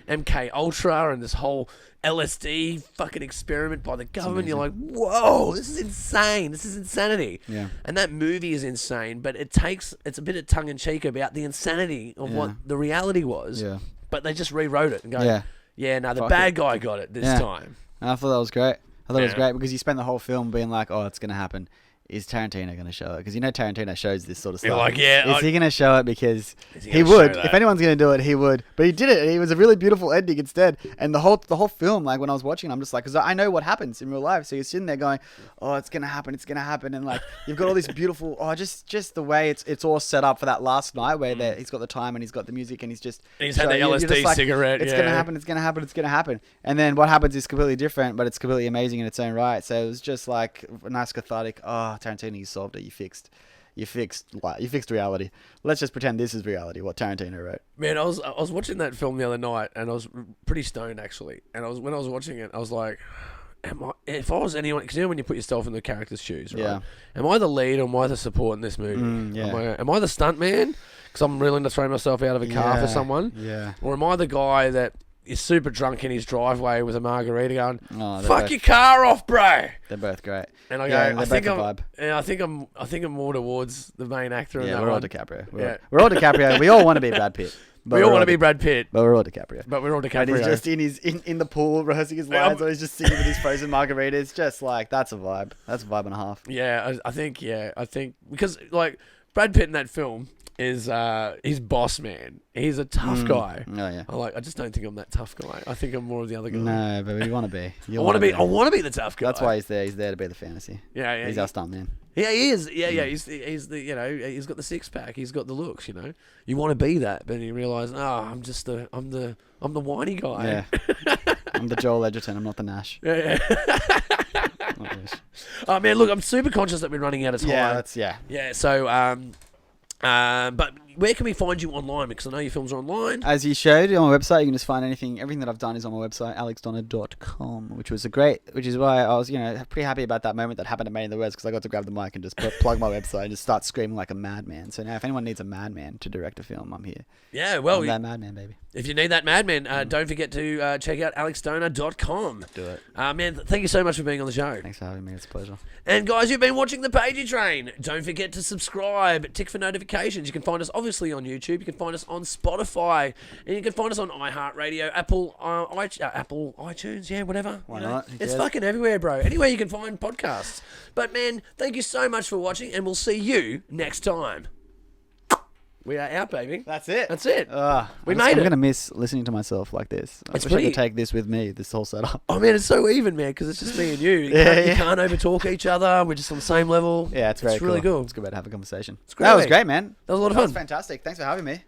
MK Ultra and this whole LSD fucking experiment by the government. You're like, whoa, this is insane. This is insanity. Yeah. And that movie is insane, but it's a bit of tongue in cheek about the insanity of what the reality was. Yeah. But they just rewrote it and go, the bad guy got it this time. And I thought that was great. I thought it was great because you spend the whole film being like, oh, it's going to happen. is Tarantino going to show it? Because Tarantino shows this sort of You're stuff. like, yeah. Is he going to show it? Because Is he he gonna show would. that? If anyone's going to do it, he would. But he did it, and it was a really beautiful ending instead. And the whole film, like when I was watching it, I'm just like, because I know what happens in real life. So you're sitting there going, oh, it's going to happen, and like you've got all this beautiful, just the way it's all set up for that last night where he's got the time and he's got the music and he's just. And he's had the you're LSD just like, cigarette. It's yeah. going to happen. It's going to happen. It's going to happen. And then what happens is completely different, but it's completely amazing in its own right. So it was just like a nice cathartic. Oh, Tarantino, you solved it. You fixed reality. Let's just pretend this is reality. What Tarantino wrote. Man, I was watching that film the other night, and I was pretty stoned actually. And when I was watching it, I was like, if I was anyone, because when you put yourself in the character's shoes, right? Yeah. Am I the lead or am I the support in this movie? Yeah. Am I the stunt man? Because I'm willing to throw myself out of a car for someone. Yeah. Or am I the guy that is super drunk in his driveway with a margarita going, Oh, "Fuck your car off, bro." They're both great. And I Yeah, go, they're I think both I'm, the vibe. yeah, I think I'm more towards the main actor in Yeah, that we're all one. DiCaprio. Yeah. We're all DiCaprio. We all want to be Brad Pitt. We all want to be Brad Pitt, But we're all DiCaprio. but we're all And DiCaprio. he's just in the pool rehearsing his lines, or he's just sitting with his frozen margaritas. Just like that's a vibe. That's a vibe and a half. Yeah, I think because like Brad Pitt in that film is he's boss man. He's a tough guy. Oh yeah. I just don't think I'm that tough guy. I think I'm more of the other guy. No, but we want to be. I want to be the tough guy. That's why he's there. He's there to be the fantasy. Yeah. He's our stunt man. Yeah, he is. Yeah. He's the he's got the six pack. He's got the looks. You want to be that, but you realise, I'm the whiny guy. Yeah. I'm the Joel Edgerton. I'm not the Nash. Yeah. Not Nash. Oh man, look, I'm super conscious that we're running out of time. Yeah. So but where can we find you online? Because I know your films are online. As you showed on my website, you can just find everything that I've done is on my website, alexdona.com, which is why I was, pretty happy about that moment that happened at Made in the West, because I got to grab the mic and just plug my website and just start screaming like a madman. So now if anyone needs a madman to direct a film, I'm here. Yeah, well, I'm that madman, baby. If you need that madman, don't forget to check out alexdona.com. Do it. Man, thank you so much for being on the show. Thanks for having me. It's a pleasure. And guys, you've been watching the Pagey Train. Don't forget to subscribe, tick for notifications. You can find us obviously on YouTube. You can find us on Spotify, and you can find us on iHeartRadio, Apple iTunes, yeah, whatever. Why not? Who It's cares? fucking everywhere, bro. Anywhere you can find podcasts. But man, thank you so much for watching, and we'll see you next time. We are out, baby. That's it. That's it. We made it. I'm going to miss listening to myself like this. I It's wish I pretty- could take this with me, this whole setup. Oh man, it's so even, man, because it's just me and you. You can't overtalk each other. We're just on the same level. Yeah, it's very really cool. It's a good way to have a conversation. It's great. That was great, man. That was a lot of That was fun. fantastic. Thanks for having me.